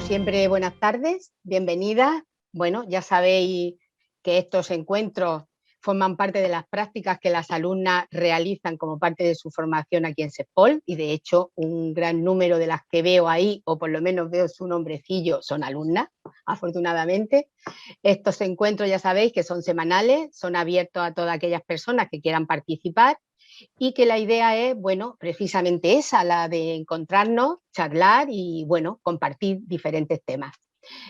siempre, buenas tardes, bienvenidas. Bueno, ya sabéis que estos encuentros forman parte de las prácticas que las alumnas realizan como parte de su formación aquí en CESPOL, y de hecho un gran número de las que veo ahí, o por lo menos veo su nombrecillo, son alumnas, afortunadamente. Estos encuentros ya sabéis que son semanales, son abiertos a todas aquellas personas que quieran participar, y que la idea es, bueno, precisamente esa, la de encontrarnos, charlar y, bueno, compartir diferentes temas.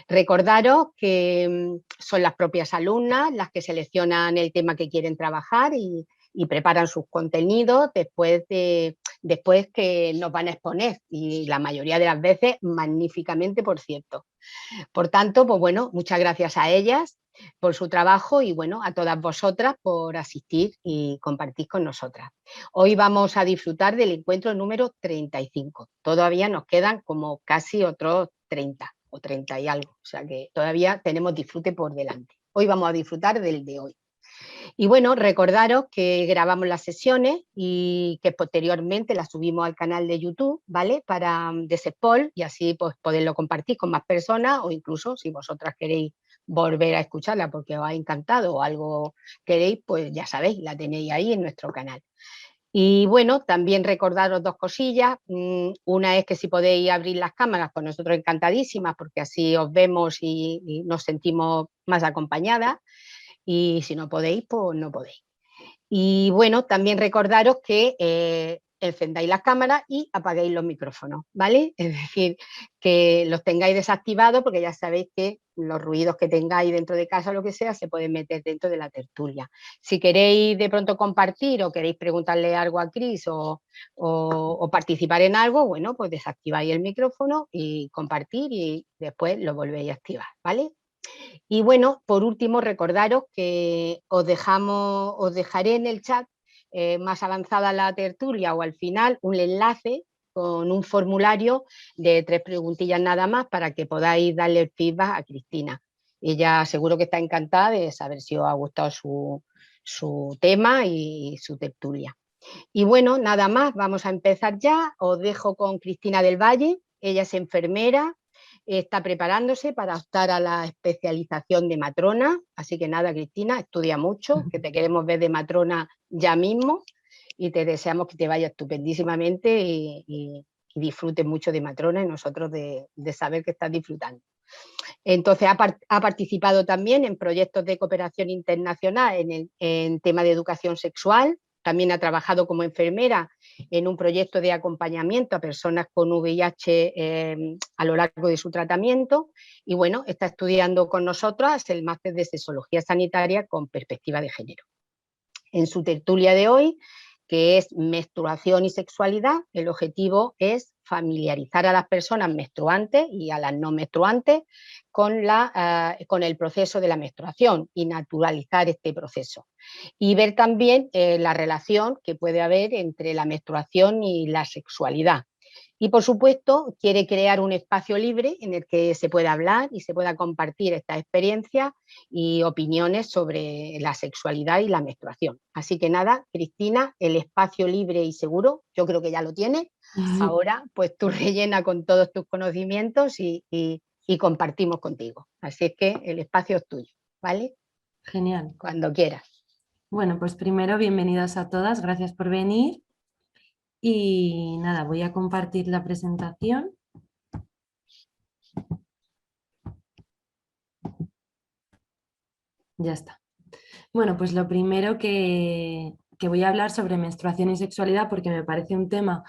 Recordaros que son las propias alumnas las que seleccionan el tema que quieren trabajar y preparan sus contenidos después que nos van a exponer, y la mayoría de las veces magníficamente, por cierto. Por tanto, pues bueno, muchas gracias a ellas por su trabajo y bueno, a todas vosotras por asistir y compartir con nosotras. Hoy vamos a disfrutar del encuentro número 35. Todavía nos quedan como casi otros 30 o 30 y algo, o sea que todavía tenemos disfrute por delante. Hoy vamos a disfrutar del de hoy. Y bueno, recordaros que grabamos las sesiones y que posteriormente las subimos al canal de YouTube, ¿vale? De CESPOL, y así pues poderlo compartir con más personas, o incluso si vosotras queréis volver a escucharla porque os ha encantado o algo queréis, pues ya sabéis, la tenéis ahí en nuestro canal. Y bueno, también recordaros dos cosillas. Una es que si podéis abrir las cámaras, pues nosotros encantadísimas, porque así os vemos y nos sentimos más acompañadas. Y si no podéis, pues no podéis. Y bueno, también recordaros que encendáis las cámaras y apaguéis los micrófonos, ¿vale? Es decir, que los tengáis desactivados, porque ya sabéis que los ruidos que tengáis dentro de casa o lo que sea se pueden meter dentro de la tertulia. Si queréis de pronto compartir o queréis preguntarle algo a Cris o participar en algo, bueno, pues desactiváis el micrófono y compartir, y después lo volvéis a activar, ¿vale? Y bueno, por último, recordaros que os dejaré en el chat, más avanzada la tertulia o al final, un enlace con un formulario de 3 preguntillas nada más para que podáis darle el feedback a Cristina. Ella seguro que está encantada de saber si os ha gustado su tema y su tertulia. Y bueno, nada más, vamos a empezar ya. Os dejo con Cristina del Valle. Ella es enfermera, está preparándose para optar a la especialización de matrona. Así que nada, Cristina, estudia mucho, que te queremos ver de matrona ya mismo, y te deseamos que te vaya estupendísimamente y disfrutes mucho de matrona, y nosotros de saber que estás disfrutando. Entonces, ha participado también en proyectos de cooperación internacional en tema de educación sexual. También ha trabajado como enfermera en un proyecto de acompañamiento a personas con VIH a lo largo de su tratamiento. Y bueno, está estudiando con nosotras el máster de sexología sanitaria con perspectiva de género. En su tertulia de hoy, que es menstruación y sexualidad, el objetivo es familiarizar a las personas menstruantes y a las no menstruantes con el proceso de la menstruación y naturalizar este proceso. Y ver también la relación que puede haber entre la menstruación y la sexualidad. Y, por supuesto, quiere crear un espacio libre en el que se pueda hablar y se pueda compartir esta experiencia y opiniones sobre la sexualidad y la menstruación. Así que nada, Cristina, el espacio libre y seguro, yo creo que ya lo tienes. Ahora, pues tú rellena con todos tus conocimientos y compartimos contigo. Así es que el espacio es tuyo, ¿vale? Genial. Cuando quieras. Bueno, pues primero, bienvenidas a todas, gracias por venir. Y nada, voy a compartir la presentación. Ya está. Bueno, pues lo primero que voy a hablar sobre menstruación y sexualidad, porque me parece un tema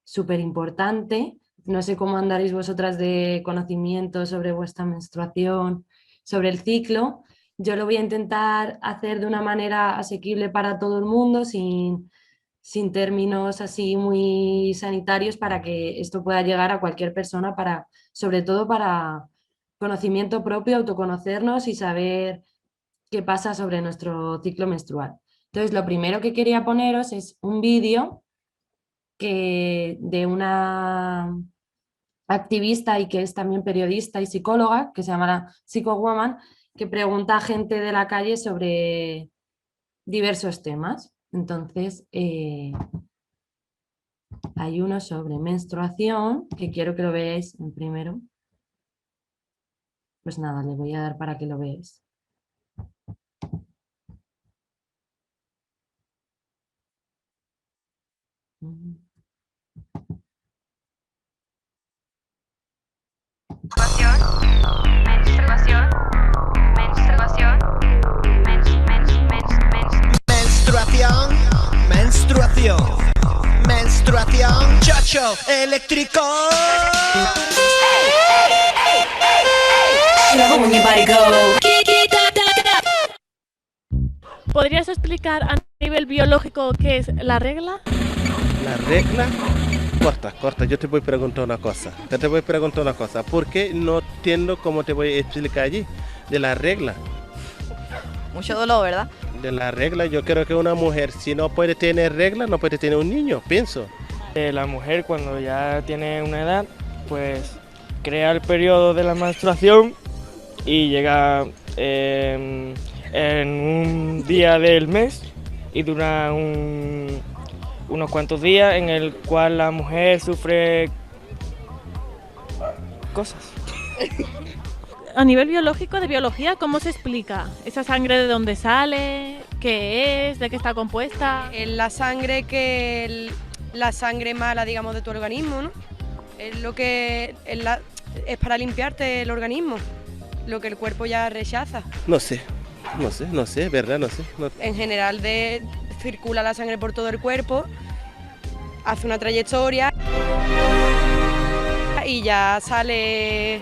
súper importante. No sé cómo andaréis vosotras de conocimiento sobre vuestra menstruación, sobre el ciclo. Yo lo voy a intentar hacer de una manera asequible para todo el mundo, sin términos así muy sanitarios, para que esto pueda llegar a cualquier persona, sobre todo para conocimiento propio, autoconocernos y saber qué pasa sobre nuestro ciclo menstrual. Entonces, lo primero que quería poneros es un vídeo de una activista y que es también periodista y psicóloga, que se llama la Psychowoman, que pregunta a gente de la calle sobre diversos temas. Entonces, Hay uno sobre menstruación, que quiero que lo veáis en primero. Pues nada, le voy a dar para que lo veáis. Menstruación, menstruación, menstruación, Menstruación, menstruación, chocho eléctrico. ¿Podrías explicar a nivel biológico qué es la regla? La regla, corta, yo te voy a preguntar una cosa. ¿Por qué no entiendo cómo te voy a explicar allí? De la regla. Mucho dolor, ¿verdad? De la regla, yo creo que una mujer, si no puede tener regla, no puede tener un niño, pienso. La mujer cuando ya tiene una edad, pues crea el periodo de la menstruación y llega en un día del mes y dura unos cuantos días en el cual la mujer sufre cosas. A nivel biológico, de biología, ¿cómo se explica? ¿Esa sangre de dónde sale? ¿Qué es? ¿De qué está compuesta? La sangre la sangre mala, digamos, de tu organismo, ¿no? Es lo que es para limpiarte el organismo, lo que el cuerpo ya rechaza. No sé, ¿verdad? No sé. En general circula la sangre por todo el cuerpo, hace una trayectoria y ya sale,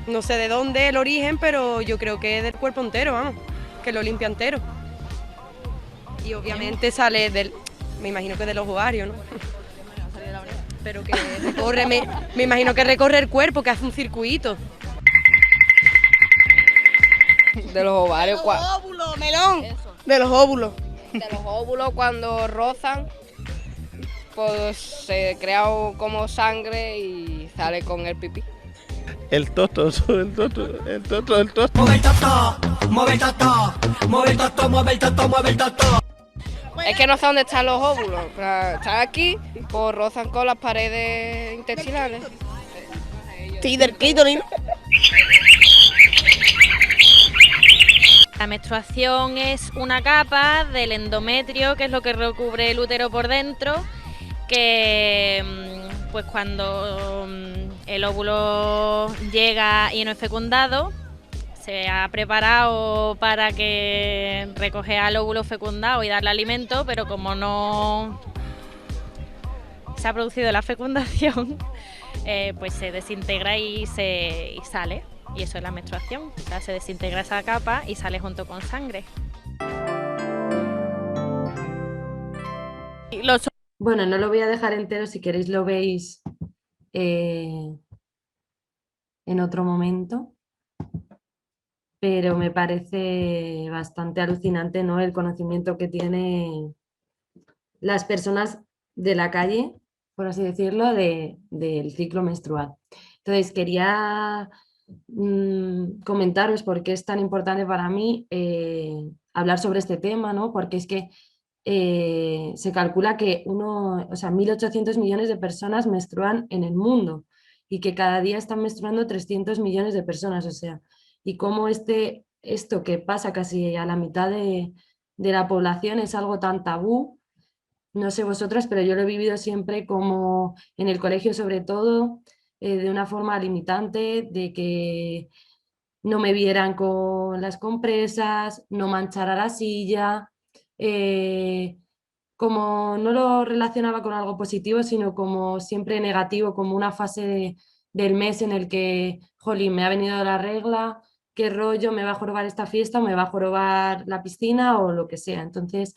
no sé de dónde el origen, pero yo creo que es del cuerpo entero, vamos, que lo limpia entero. Y obviamente sale me imagino que de los ovarios, ¿no? Pero que recorre, me imagino que recorre el cuerpo, que hace un circuito. De los ovarios. De los óvulos, melón. De los óvulos. De los óvulos cuando rozan, pues se crea como sangre y sale con el pipí. El toto. Mueve el toto, mueve el toto, mueve el toto, mueve el toto, mueve el toto. Es que no sé dónde están los óvulos, pero están aquí, pues rozan con las paredes intestinales. Sí, del clítoris. La menstruación es una capa del endometrio, que es lo que recubre el útero por dentro, que pues cuando el óvulo llega y no es fecundado, se ha preparado para que recoger al óvulo fecundado y darle alimento, pero como no se ha producido la fecundación, pues se desintegra y sale. Y eso es la menstruación, o sea, se desintegra esa capa y sale junto con sangre. Bueno, no lo voy a dejar entero, si queréis lo veis en otro momento. Pero me parece bastante alucinante, ¿no?, el conocimiento que tienen las personas de la calle, por así decirlo, del ciclo menstrual. Entonces, quería comentaros por qué es tan importante para mí hablar sobre este tema, ¿no? Porque es que se calcula que 1.800 millones de personas menstruan en el mundo y que cada día están menstruando 300 millones de personas, o sea, y cómo esto que pasa casi a la mitad de la población es algo tan tabú. No sé vosotras, pero yo lo he vivido siempre como en el colegio, sobre todo, de una forma limitante, de que no me vieran con las compresas, no manchara la silla, como no lo relacionaba con algo positivo, sino como siempre negativo, como una fase del mes en el que, jolín, me ha venido la regla, qué rollo, me va a jorobar esta fiesta, o me va a jorobar la piscina o lo que sea. Entonces,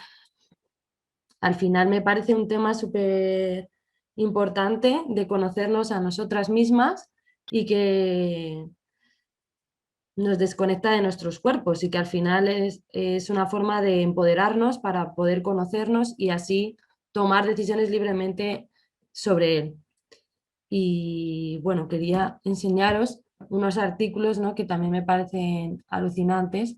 al final me parece un tema súper importante de conocernos a nosotras mismas y que nos desconecta de nuestros cuerpos y que al final es una forma de empoderarnos para poder conocernos y así tomar decisiones libremente sobre él. Y bueno, quería enseñaros unos artículos, ¿no?, que también me parecen alucinantes.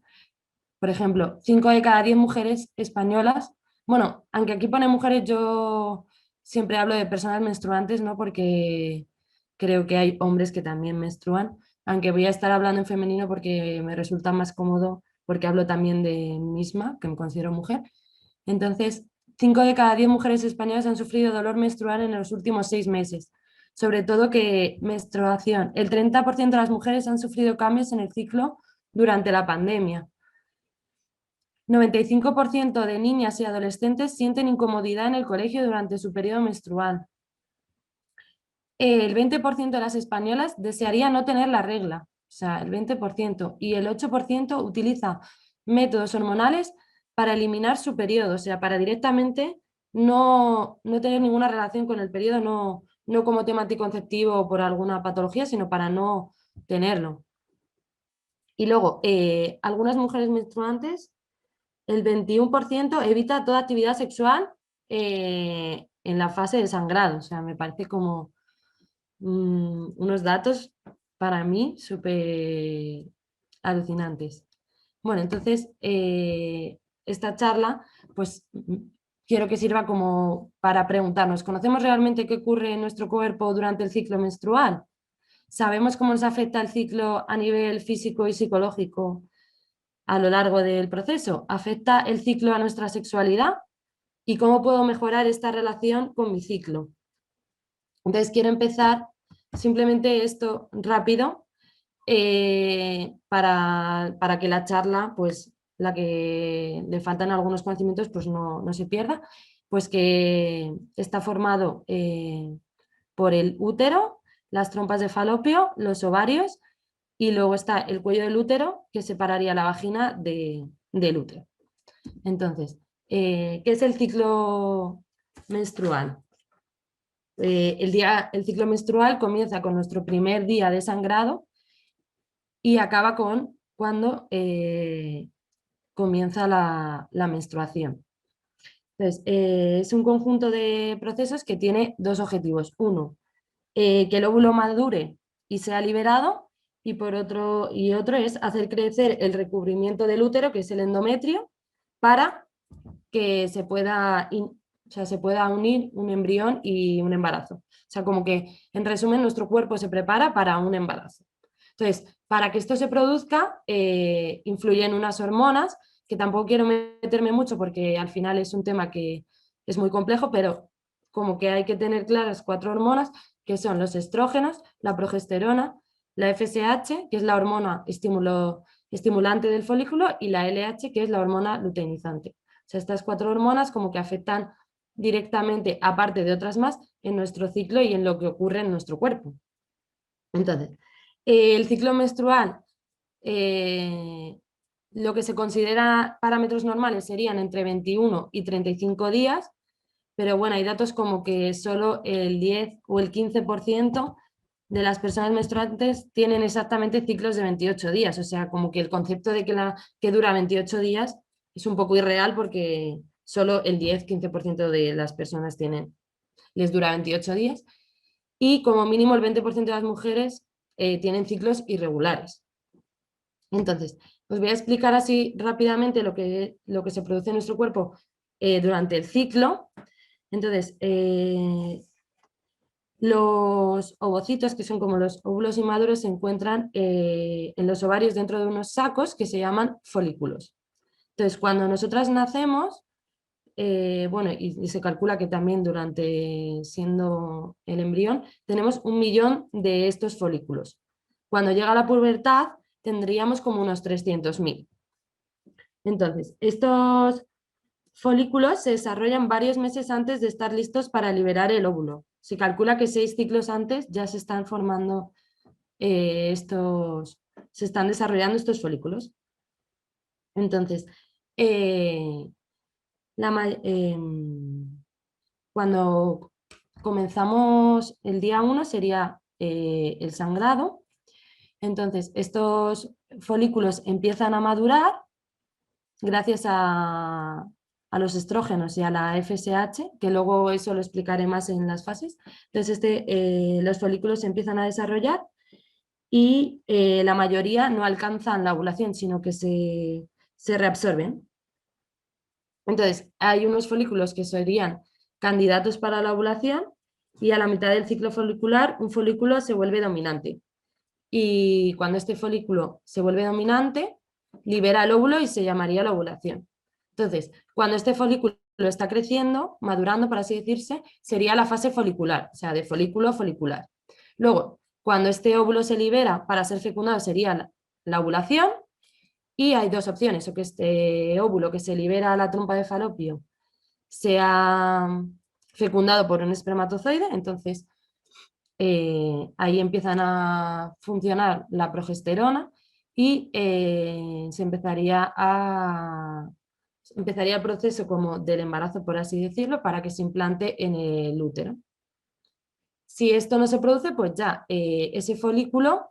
Por ejemplo, 5 de cada 10 mujeres españolas, bueno, aunque aquí pone mujeres, yo siempre hablo de personas menstruantes, ¿no? Porque creo que hay hombres que también menstruan, aunque voy a estar hablando en femenino porque me resulta más cómodo, porque hablo también de mí misma, que me considero mujer. Entonces, 5 de cada 10 mujeres españolas han sufrido dolor menstrual en los últimos 6 meses. Sobre todo que menstruación. El 30% de las mujeres han sufrido cambios en el ciclo durante la pandemia. 95% de niñas y adolescentes sienten incomodidad en el colegio durante su periodo menstrual. El 20% de las españolas desearía no tener la regla, o sea, el 20%, y el 8% utiliza métodos hormonales para eliminar su periodo, o sea, para directamente no tener ninguna relación con el periodo, no como tema anticonceptivo o por alguna patología, sino para no tenerlo. Y luego, algunas mujeres menstruantes, el 21% evita toda actividad sexual en la fase de sangrado, o sea, me parece como unos datos para mí súper alucinantes. Bueno, entonces esta charla pues quiero que sirva como para preguntarnos, ¿conocemos realmente qué ocurre en nuestro cuerpo durante el ciclo menstrual? ¿Sabemos cómo nos afecta el ciclo a nivel físico y psicológico a lo largo del proceso? ¿Afecta el ciclo a nuestra sexualidad? ¿Y cómo puedo mejorar esta relación con mi ciclo? Entonces quiero empezar simplemente esto rápido para que la charla, pues la que le faltan algunos conocimientos, pues no se pierda, pues que está formado por el útero, las trompas de falopio, los ovarios y luego está el cuello del útero que separaría la vagina del útero. Entonces, ¿qué es el ciclo menstrual? El ciclo menstrual comienza con nuestro primer día de sangrado y acaba con cuando comienza la menstruación. Entonces, es un conjunto de procesos que tiene dos objetivos. Uno, que el óvulo madure y sea liberado, y otro es hacer crecer el recubrimiento del útero, que es el endometrio, para que se pueda unir un embrión y un embarazo. O sea, como que, en resumen, nuestro cuerpo se prepara para un embarazo. Entonces, para que esto se produzca, influyen unas hormonas, que tampoco quiero meterme mucho porque al final es un tema que es muy complejo, pero como que hay que tener claras 4 hormonas, que son los estrógenos, la progesterona, la FSH, que es la hormona estimulante del folículo, y la LH, que es la hormona luteinizante. O sea, estas 4 hormonas como que afectan directamente, aparte de otras más, en nuestro ciclo y en lo que ocurre en nuestro cuerpo. Entonces, el ciclo menstrual, lo que se considera parámetros normales serían entre 21 y 35 días, pero bueno, hay datos como que solo el 10 o el 15% de las personas menstruantes tienen exactamente ciclos de 28 días, o sea, como que el concepto de que dura 28 días es un poco irreal porque solo el 10-15% de las personas les dura 28 días y como mínimo el 20% de las mujeres tienen ciclos irregulares. Entonces, os voy a explicar así rápidamente lo que se produce en nuestro cuerpo durante el ciclo. Entonces, los ovocitos, que son como los óvulos inmaduros, se encuentran en los ovarios dentro de unos sacos que se llaman folículos. Entonces, cuando nosotras nacemos, bueno, y se calcula que también siendo el embrión, tenemos 1 millón de estos folículos. Cuando llega la pubertad, tendríamos como unos 300.000. Entonces, estos folículos se desarrollan varios meses antes de estar listos para liberar el óvulo. Se calcula que 6 ciclos antes ya se están formando se están desarrollando estos folículos. Entonces, cuando comenzamos el día 1 sería el sangrado. Entonces, estos folículos empiezan a madurar gracias a los estrógenos y a la FSH, que luego eso lo explicaré más en las fases. Entonces, los folículos se empiezan a desarrollar y la mayoría no alcanzan la ovulación, sino que se reabsorben. Entonces, hay unos folículos que serían candidatos para la ovulación, y a la mitad del ciclo folicular un folículo se vuelve dominante. Y cuando este folículo se vuelve dominante, libera el óvulo y se llamaría la ovulación. Entonces, cuando este folículo está creciendo, madurando, por así decirse, sería la fase folicular, o sea, de folículo folicular. Luego, cuando este óvulo se libera para ser fecundado, sería la ovulación. Y hay dos opciones: o que este óvulo que se libera a la trompa de falopio sea fecundado por un espermatozoide, entonces ahí empiezan a funcionar la progesterona y se empezaría el proceso como del embarazo, por así decirlo, para que se implante en el útero. Si esto no se produce, pues ya ese folículo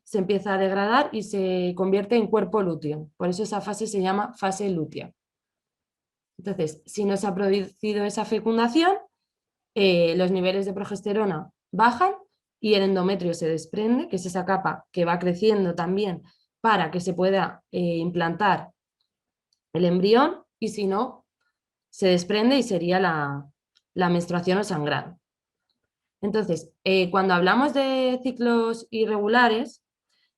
se empieza a degradar y se convierte en cuerpo lúteo. Por eso esa fase se llama fase lútea. Entonces, si no se ha producido esa fecundación, los niveles de progesterona bajan y el endometrio se desprende, que es esa capa que va creciendo también para que se pueda implantar el embrión, y si no, se desprende y sería la menstruación o sangrado. Entonces, cuando hablamos de ciclos irregulares,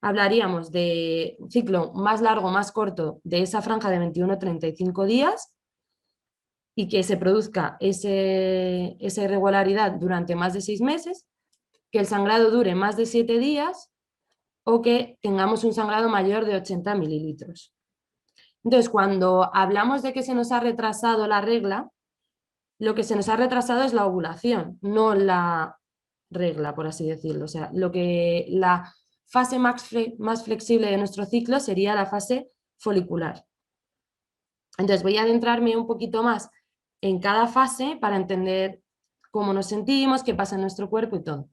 hablaríamos de un ciclo más largo, más corto, de esa franja de 21-35 días, y que se produzca esa irregularidad durante más de 6 meses, que el sangrado dure más de 7 días o que tengamos un sangrado mayor de 80 mililitros. Entonces, cuando hablamos de que se nos ha retrasado la regla, lo que se nos ha retrasado es la ovulación, no la regla, por así decirlo. O sea, la fase más flexible de nuestro ciclo sería la fase folicular. Entonces, voy a adentrarme un poquito más en cada fase para entender cómo nos sentimos, qué pasa en nuestro cuerpo y todo.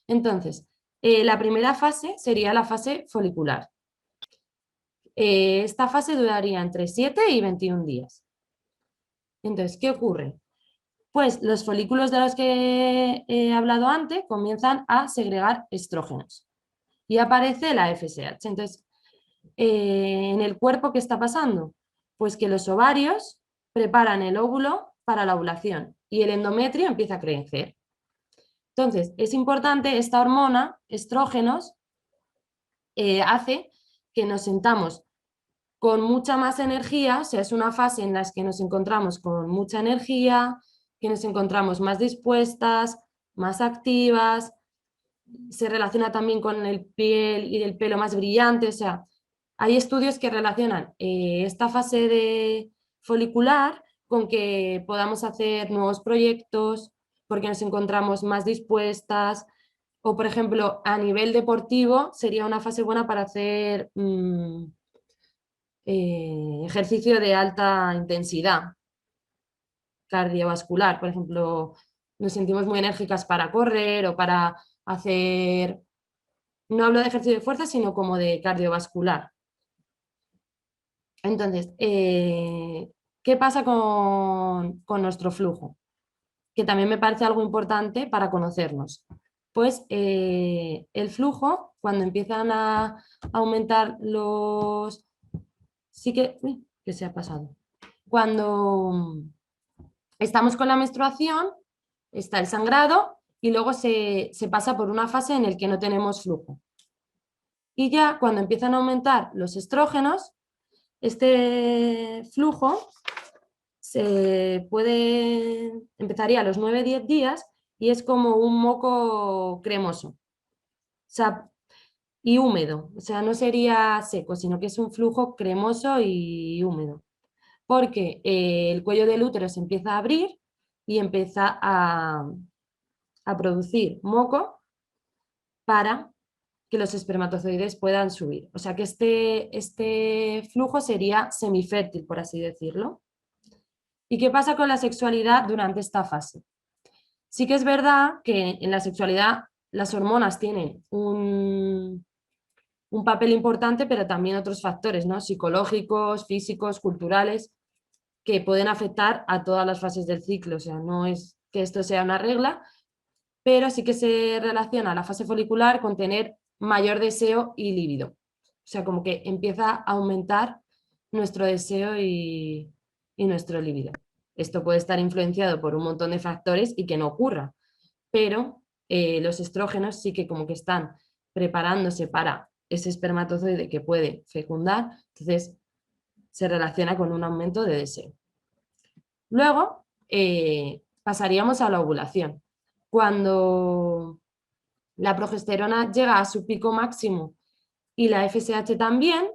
Entonces, la primera fase sería la fase folicular. Esta fase duraría entre 7 y 21 días. Entonces, ¿qué ocurre? Pues los folículos de los que he hablado antes comienzan a segregar estrógenos y aparece la FSH. Entonces, en el cuerpo, ¿qué está pasando? Pues que los ovarios preparan el óvulo para la ovulación y el endometrio empieza a crecer. Entonces, es importante, esta hormona, estrógenos, hace que nos sintamos con mucha más energía, o sea, es una fase en la que nos encontramos con mucha energía, que nos encontramos más dispuestas, más activas, se relaciona también con el piel y el pelo más brillante. O sea, hay estudios que relacionan esta fase de folicular con que podamos hacer nuevos proyectos, porque nos encontramos más dispuestas, o por ejemplo, a nivel deportivo sería una fase buena para hacer ejercicio de alta intensidad cardiovascular. Por ejemplo, nos sentimos muy enérgicas para correr o para hacer, no hablo de ejercicio de fuerza, sino como de cardiovascular. Entonces, ¿qué pasa con nuestro flujo? Que también me parece algo importante para conocernos. Pues el flujo, cuando empiezan a aumentar los... Sí que... Uy, ¿qué se ha pasado? Cuando estamos con la menstruación, está el sangrado y luego se pasa por una fase en la que no tenemos flujo. Y ya cuando empiezan a aumentar los estrógenos, este flujo empezaría a los 9-10 días y es como un moco cremoso, o sea, y húmedo. O sea, no sería seco, sino que es un flujo cremoso y húmedo, porque el cuello del útero se empieza a abrir y empieza a producir moco para que los espermatozoides puedan subir. O sea que este flujo sería semifértil, por así decirlo. ¿Y qué pasa con la sexualidad durante esta fase? Sí que es verdad que en la sexualidad las hormonas tienen un papel importante, pero también otros factores, ¿no? Psicológicos, físicos, culturales, que pueden afectar a todas las fases del ciclo. O sea, no es que esto sea una regla, pero sí que se relaciona la fase folicular con tener mayor deseo y líbido. O sea, como que empieza a aumentar nuestro deseo y nuestro líbido. Esto puede estar influenciado por un montón de factores y que no ocurra, pero los estrógenos sí que como que están preparándose para ese espermatozoide que puede fecundar, entonces se relaciona con un aumento de deseo. Luego pasaríamos a la ovulación. Cuando la progesterona llega a su pico máximo y la FSH también,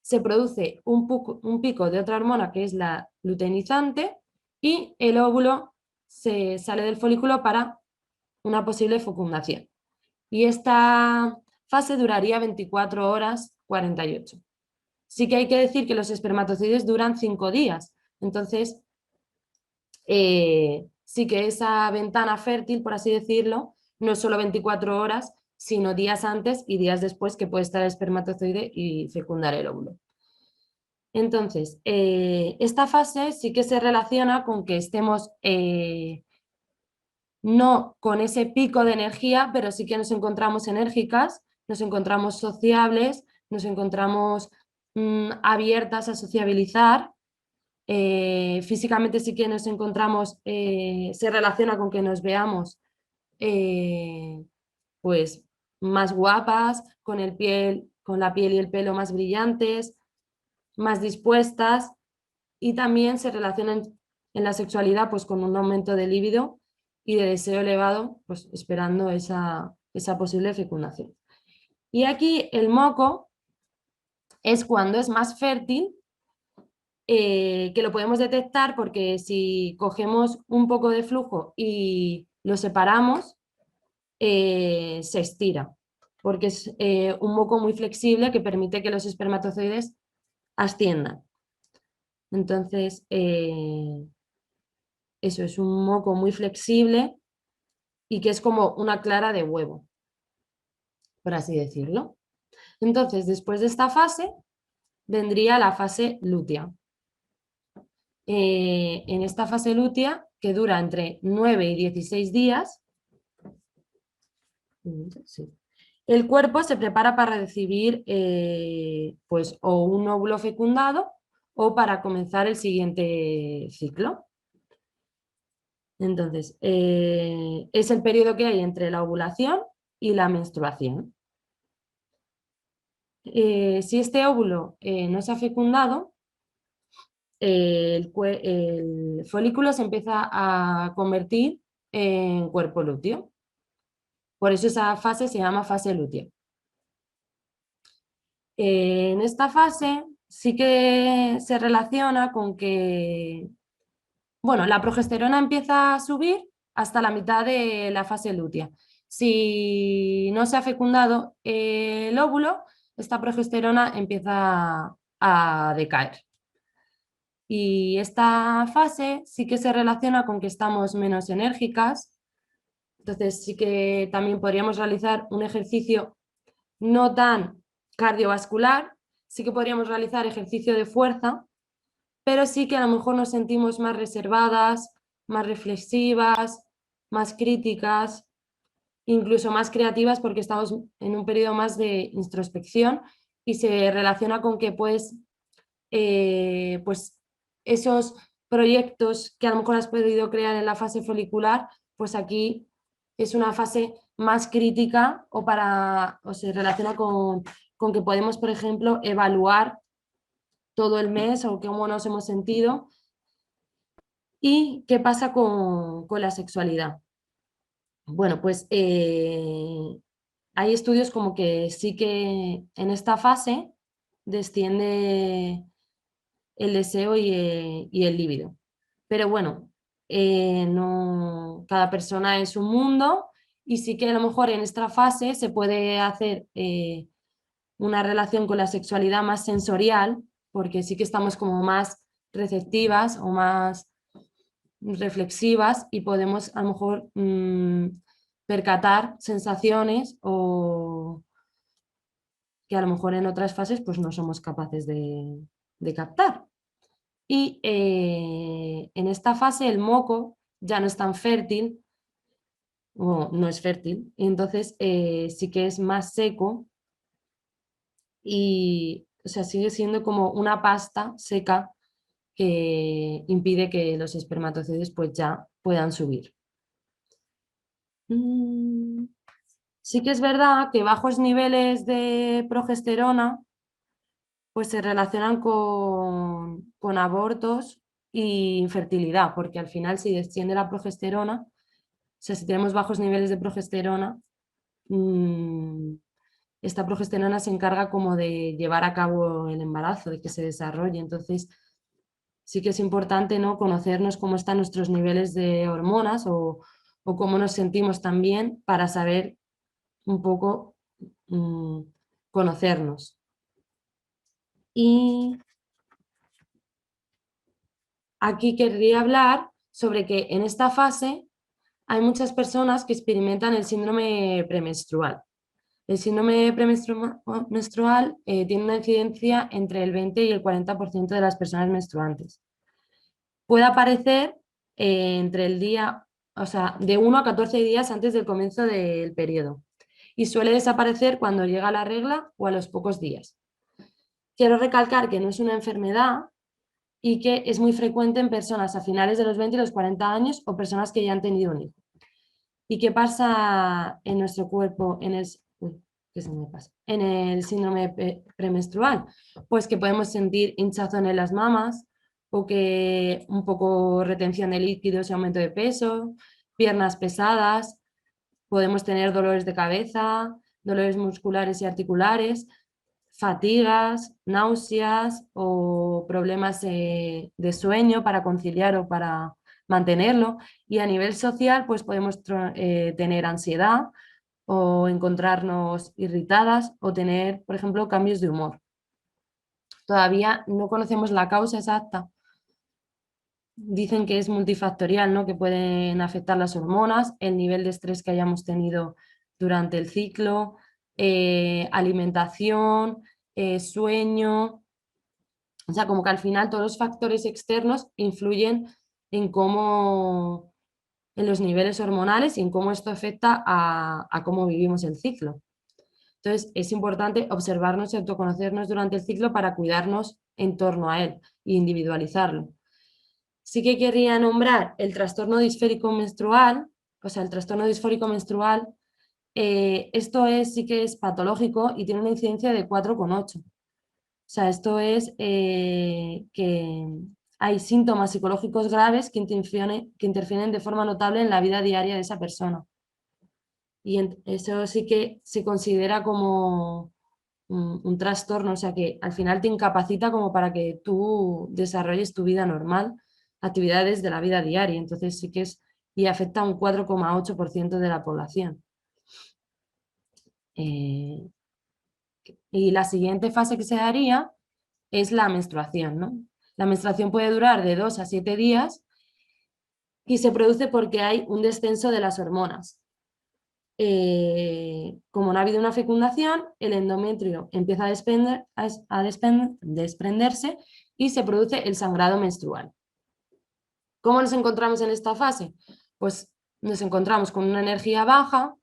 se produce un pico de otra hormona que es la luteinizante y el óvulo se sale del folículo para una posible fecundación. Y esta fase duraría 24 horas 48. Sí que hay que decir que los espermatozoides duran 5 días, entonces sí que esa ventana fértil, por así decirlo, no es solo 24 horas, sino días antes y días después que puede estar el espermatozoide y fecundar el óvulo. Entonces, esta fase sí que se relaciona con que estemos no con ese pico de energía, pero sí que nos encontramos enérgicas, nos encontramos sociables, nos encontramos abiertas a sociabilizar. Físicamente sí que nos encontramos, se relaciona con que nos veamos pues más guapas, con la piel y el pelo más brillantes, más dispuestas, y también se relacionan en la sexualidad pues con un aumento de libido y de deseo elevado, pues esperando esa posible fecundación. Y aquí el moco es cuando es más fértil, que lo podemos detectar porque si cogemos un poco de flujo y lo separamos, se estira, porque es un moco muy flexible que permite que los espermatozoides asciendan. Entonces, eso es un moco muy flexible y que es como una clara de huevo, por así decirlo. Entonces, después de esta fase, vendría la fase lútea. En esta fase lútea, que dura entre 9 y 16 días, el cuerpo se prepara para recibir pues, o un óvulo fecundado o para comenzar el siguiente ciclo. Entonces, es el periodo que hay entre la ovulación y la menstruación. Si este óvulo no se ha fecundado, el folículo se empieza a convertir en cuerpo lúteo. Por eso esa fase se llama fase lútea. En esta fase sí que se relaciona con que, bueno, la progesterona empieza a subir hasta la mitad de la fase lútea. Si no se ha fecundado el óvulo, esta progesterona empieza a decaer. Y esta fase sí que se relaciona con que estamos menos enérgicas. Entonces sí que también podríamos realizar un ejercicio no tan cardiovascular, sí que podríamos realizar ejercicio de fuerza, pero sí que a lo mejor nos sentimos más reservadas, más reflexivas, más críticas, incluso más creativas porque estamos en un periodo más de introspección y se relaciona con que pues esos proyectos que a lo mejor has podido crear en la fase folicular, pues aquí es una fase más crítica o se relaciona con que podemos, por ejemplo, evaluar todo el mes o cómo nos hemos sentido y qué pasa con la sexualidad. Bueno, pues hay estudios como que sí que en esta fase desciende el deseo y el líbido. Pero bueno, no, cada persona es un mundo y sí que a lo mejor en esta fase se puede hacer una relación con la sexualidad más sensorial, porque sí que estamos como más receptivas o más reflexivas y podemos a lo mejor percatar sensaciones o que a lo mejor en otras fases pues no somos capaces de captar. Y en esta fase el moco ya no es tan fértil, o no es fértil, y entonces sí que es más seco y o sea, sigue siendo como una pasta seca que impide que los espermatozoides pues ya puedan subir. Sí que es verdad que bajos niveles de progesterona pues se relacionan con abortos y infertilidad, porque al final si desciende la progesterona, o sea, si tenemos bajos niveles de progesterona, esta progesterona se encarga como de llevar a cabo el embarazo, de que se desarrolle. Entonces, sí que es importante, ¿no?, conocernos cómo están nuestros niveles de hormonas o cómo nos sentimos también para saber un poco conocernos. Y aquí querría hablar sobre que en esta fase hay muchas personas que experimentan el síndrome premenstrual. El síndrome premenstrual tiene una incidencia entre el 20 y el 40% de las personas menstruantes. Puede aparecer entre el día, o sea, de 1 a 14 días antes del comienzo del periodo y suele desaparecer cuando llega la regla o a los pocos días. Quiero recalcar que no es una enfermedad y que es muy frecuente en personas a finales de los 20 y los 40 años o personas que ya han tenido un hijo. ¿Y qué pasa en nuestro cuerpo en el síndrome premenstrual? Pues que podemos sentir hinchazón en las mamas o que un poco retención de líquidos y aumento de peso, piernas pesadas, podemos tener dolores de cabeza, dolores musculares y articulares, fatigas, náuseas o problemas de sueño para conciliar o para mantenerlo. Y a nivel social, pues podemos tener ansiedad o encontrarnos irritadas o tener, por ejemplo, cambios de humor. Todavía no conocemos la causa exacta. Dicen que es multifactorial, ¿no?, que pueden afectar las hormonas, el nivel de estrés que hayamos tenido durante el ciclo, alimentación, sueño. O sea, como que al final todos los factores externos influyen en cómo, en los niveles hormonales y en cómo esto afecta a cómo vivimos el ciclo. Entonces, es importante observarnos y autoconocernos durante el ciclo para cuidarnos en torno a él e individualizarlo. Sí que quería nombrar el trastorno disfórico menstrual, o sea, el trastorno disfórico menstrual, esto sí que es patológico y tiene una incidencia de 4,8. O sea, esto es que hay síntomas psicológicos graves que interfieren de forma notable en la vida diaria de esa persona. Y eso sí que se considera como un trastorno, o sea, que al final te incapacita como para que tú desarrolles tu vida normal, actividades de la vida diaria. Entonces sí que es, y afecta a un 4,8% de la población. Y la siguiente fase que se daría es la menstruación, ¿no? La menstruación puede durar de 2 a 7 días y se produce porque hay un descenso de las hormonas. Como no ha habido una fecundación, el endometrio empieza a desprenderse y se produce el sangrado menstrual. ¿Cómo nos encontramos en esta fase? Pues nos encontramos con una energía baja,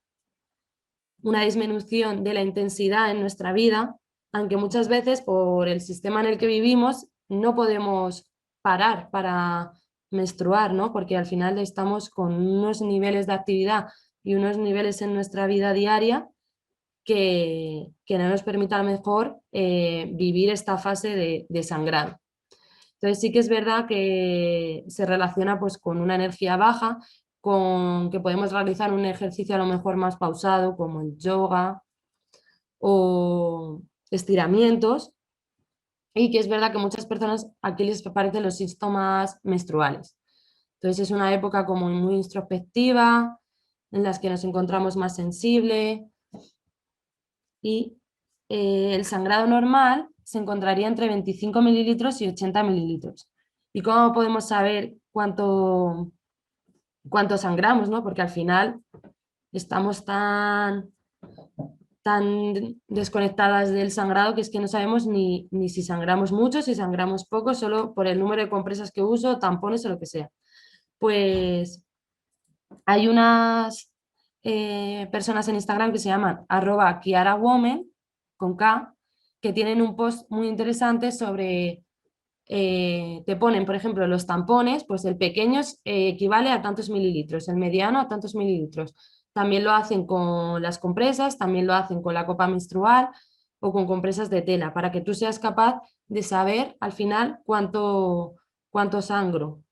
una disminución de la intensidad en nuestra vida, aunque muchas veces por el sistema en el que vivimos no podemos parar para menstruar, ¿no? Porque al final estamos con unos niveles de actividad y unos niveles en nuestra vida diaria que no nos permita a lo mejor vivir esta fase de sangrado. Entonces sí que es verdad que se relaciona pues con una energía baja, con que podemos realizar un ejercicio a lo mejor más pausado como el yoga o estiramientos, y que es verdad que muchas personas aquí les aparecen los síntomas menstruales. Entonces es una época como muy introspectiva, en las que nos encontramos más sensibles, y el sangrado normal se encontraría entre 25 mililitros y 80 mililitros. ¿Y cómo podemos saber cuánto sangramos, ¿no? Porque al final estamos tan desconectadas del sangrado que es que no sabemos ni si sangramos mucho, si sangramos poco, solo por el número de compresas que uso, tampones o lo que sea. Pues hay unas personas en Instagram que se llaman @KiaraWomen, con K, que tienen un post muy interesante sobre te ponen, por ejemplo, los tampones, pues el pequeño equivale a tantos mililitros, el mediano a tantos mililitros. También lo hacen con las compresas, también lo hacen con la copa menstrual o con compresas de tela, para que tú seas capaz de saber al final cuánto sangro,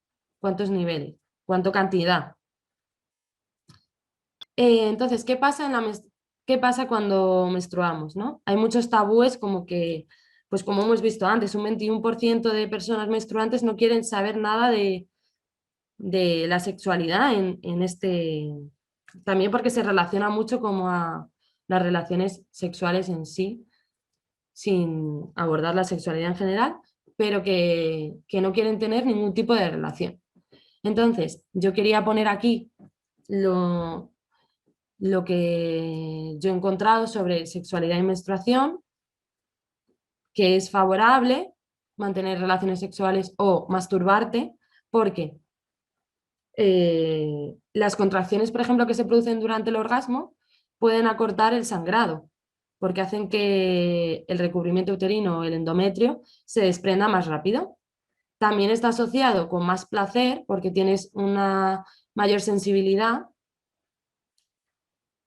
cuántos niveles, cuánto cantidad. Entonces, ¿qué pasa cuando menstruamos, ¿no? Hay muchos tabúes como que, pues como hemos visto antes, un 21% de personas menstruantes no quieren saber nada de la sexualidad en este... También porque se relaciona mucho como a las relaciones sexuales en sí, sin abordar la sexualidad en general, pero que no quieren tener ningún tipo de relación. Entonces, yo quería poner aquí lo que yo he encontrado sobre sexualidad y menstruación, que es favorable mantener relaciones sexuales o masturbarte, porque las contracciones, por ejemplo, que se producen durante el orgasmo, pueden acortar el sangrado, porque hacen que el recubrimiento uterino o el endometrio se desprenda más rápido. También está asociado con más placer, porque tienes una mayor sensibilidad.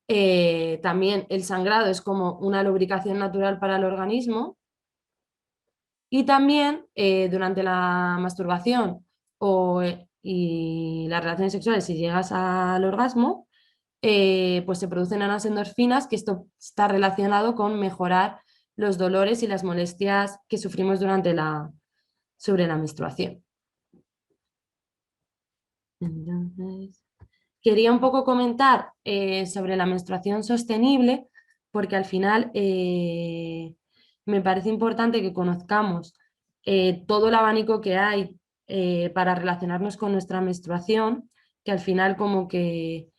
También el sangrado es como una lubricación natural para el organismo. Y también durante la masturbación y las relaciones sexuales, si llegas al orgasmo, pues se producen unas endorfinas, que esto está relacionado con mejorar los dolores y las molestias que sufrimos sobre la menstruación. Entonces, quería un poco comentar sobre la menstruación sostenible, porque al final me parece importante que conozcamos todo el abanico que hay para relacionarnos con nuestra menstruación, que al final como que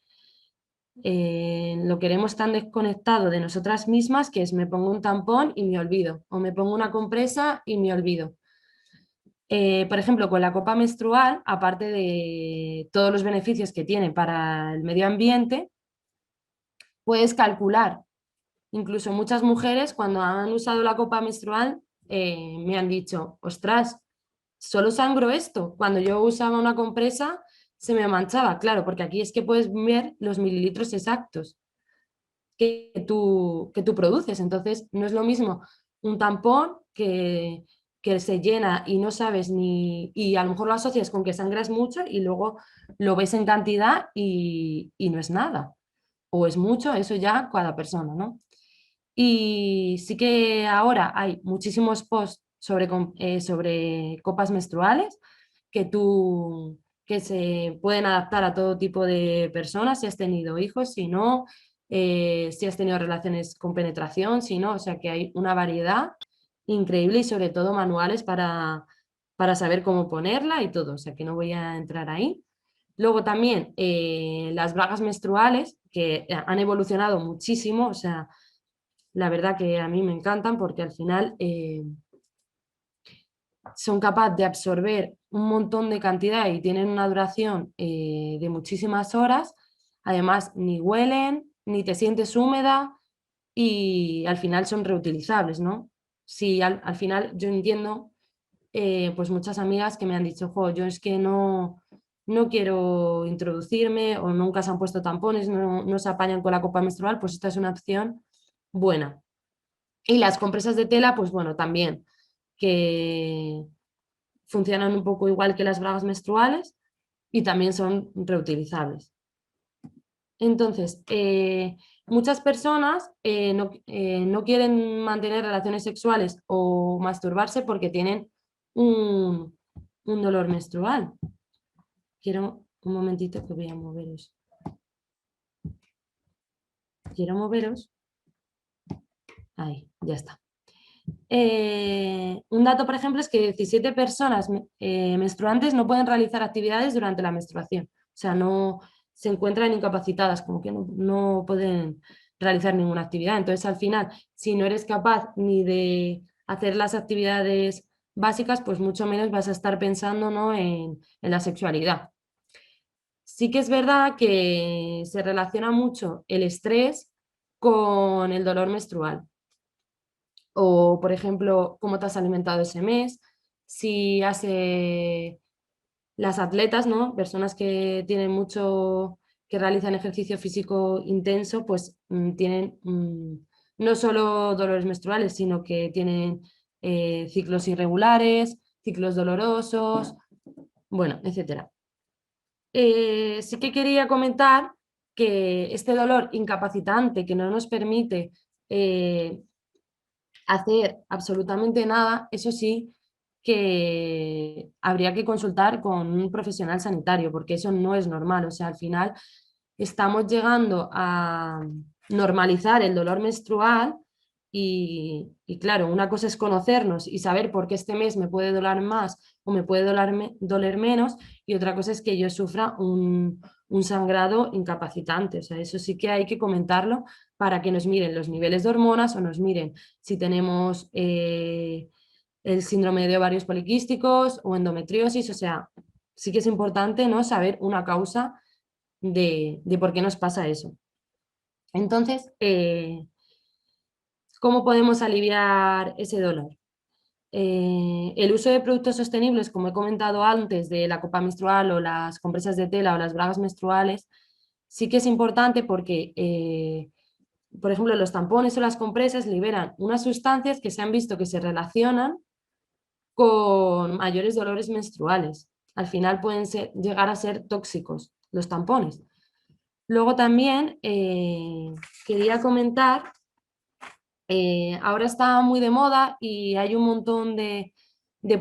lo queremos tan desconectado de nosotras mismas, que es me pongo un tampón y me olvido, o me pongo una compresa y me olvido. Por ejemplo, con la copa menstrual, aparte de todos los beneficios que tiene para el medio ambiente, puedes calcular. Incluso muchas mujeres, cuando han usado la copa menstrual, me han dicho, ostras, ¿solo sangro esto? Cuando yo usaba una compresa se me manchaba, claro, porque aquí es que puedes ver los mililitros exactos que tú produces. Entonces, no es lo mismo un tampón que se llena y no sabes y a lo mejor lo asocias con que sangras mucho y luego lo ves en cantidad y no es nada. O es mucho, eso ya cada persona, ¿no? Y sí que ahora hay muchísimos posts sobre copas menstruales que se pueden adaptar a todo tipo de personas, si has tenido hijos, si no, si has tenido relaciones con penetración, si no, o sea que hay una variedad increíble y sobre todo manuales para saber cómo ponerla y todo, o sea que no voy a entrar ahí. Luego también las bragas menstruales, que han evolucionado muchísimo, o sea, la verdad que a mí me encantan porque al final son capaces de absorber un montón de cantidad y tienen una duración de muchísimas horas. Además, ni huelen, ni te sientes húmeda y al final son reutilizables, ¿no? Si al final yo entiendo, pues muchas amigas que me han dicho, jo, yo es que no quiero introducirme o nunca se han puesto tampones, no se apañan con la copa menstrual, pues esta es una opción buena. Y las compresas de tela, pues bueno, también, que funcionan un poco igual que las bragas menstruales y también son reutilizables. Entonces, muchas personas no quieren mantener relaciones sexuales o masturbarse porque tienen un dolor menstrual. Quiero un momentito que voy a moveros. Quiero moveros. Ahí, ya está. Un dato, por ejemplo, es que 17 personas menstruantes no pueden realizar actividades durante la menstruación. O sea, no se encuentran incapacitadas, como que no pueden realizar ninguna actividad. Entonces, al final, si no eres capaz ni de hacer las actividades básicas, pues mucho menos vas a estar pensando, ¿no?, en la sexualidad. Sí que es verdad que se relaciona mucho el estrés con el dolor menstrual. O, por ejemplo, cómo te has alimentado ese mes, si hace las atletas, ¿no? Personas que tienen mucho, que realizan ejercicio físico intenso, pues tienen no solo dolores menstruales, sino que tienen ciclos irregulares, ciclos dolorosos, bueno, etcétera. Sí que quería comentar que este dolor incapacitante que no nos permite hacer absolutamente nada, eso sí que habría que consultar con un profesional sanitario, porque eso no es normal. O sea, al final estamos llegando a normalizar el dolor menstrual y claro, una cosa es conocernos y saber por qué este mes me puede doler más o me puede doler menos, y otra cosa es que yo sufra un sangrado incapacitante. O sea, eso sí que hay que comentarlo para que nos miren los niveles de hormonas o nos miren si tenemos el síndrome de ovarios poliquísticos o endometriosis. O sea, sí que es importante, ¿no?, saber una causa de por qué nos pasa eso. Entonces, ¿cómo podemos aliviar ese dolor? El uso de productos sostenibles, como he comentado antes, de la copa menstrual o las compresas de tela o las bragas menstruales, sí que es importante porque, por ejemplo, los tampones o las compresas liberan unas sustancias que se han visto que se relacionan con mayores dolores menstruales. Al final pueden llegar a ser tóxicos los tampones. Luego también quería comentar, ahora está muy de moda y hay un montón de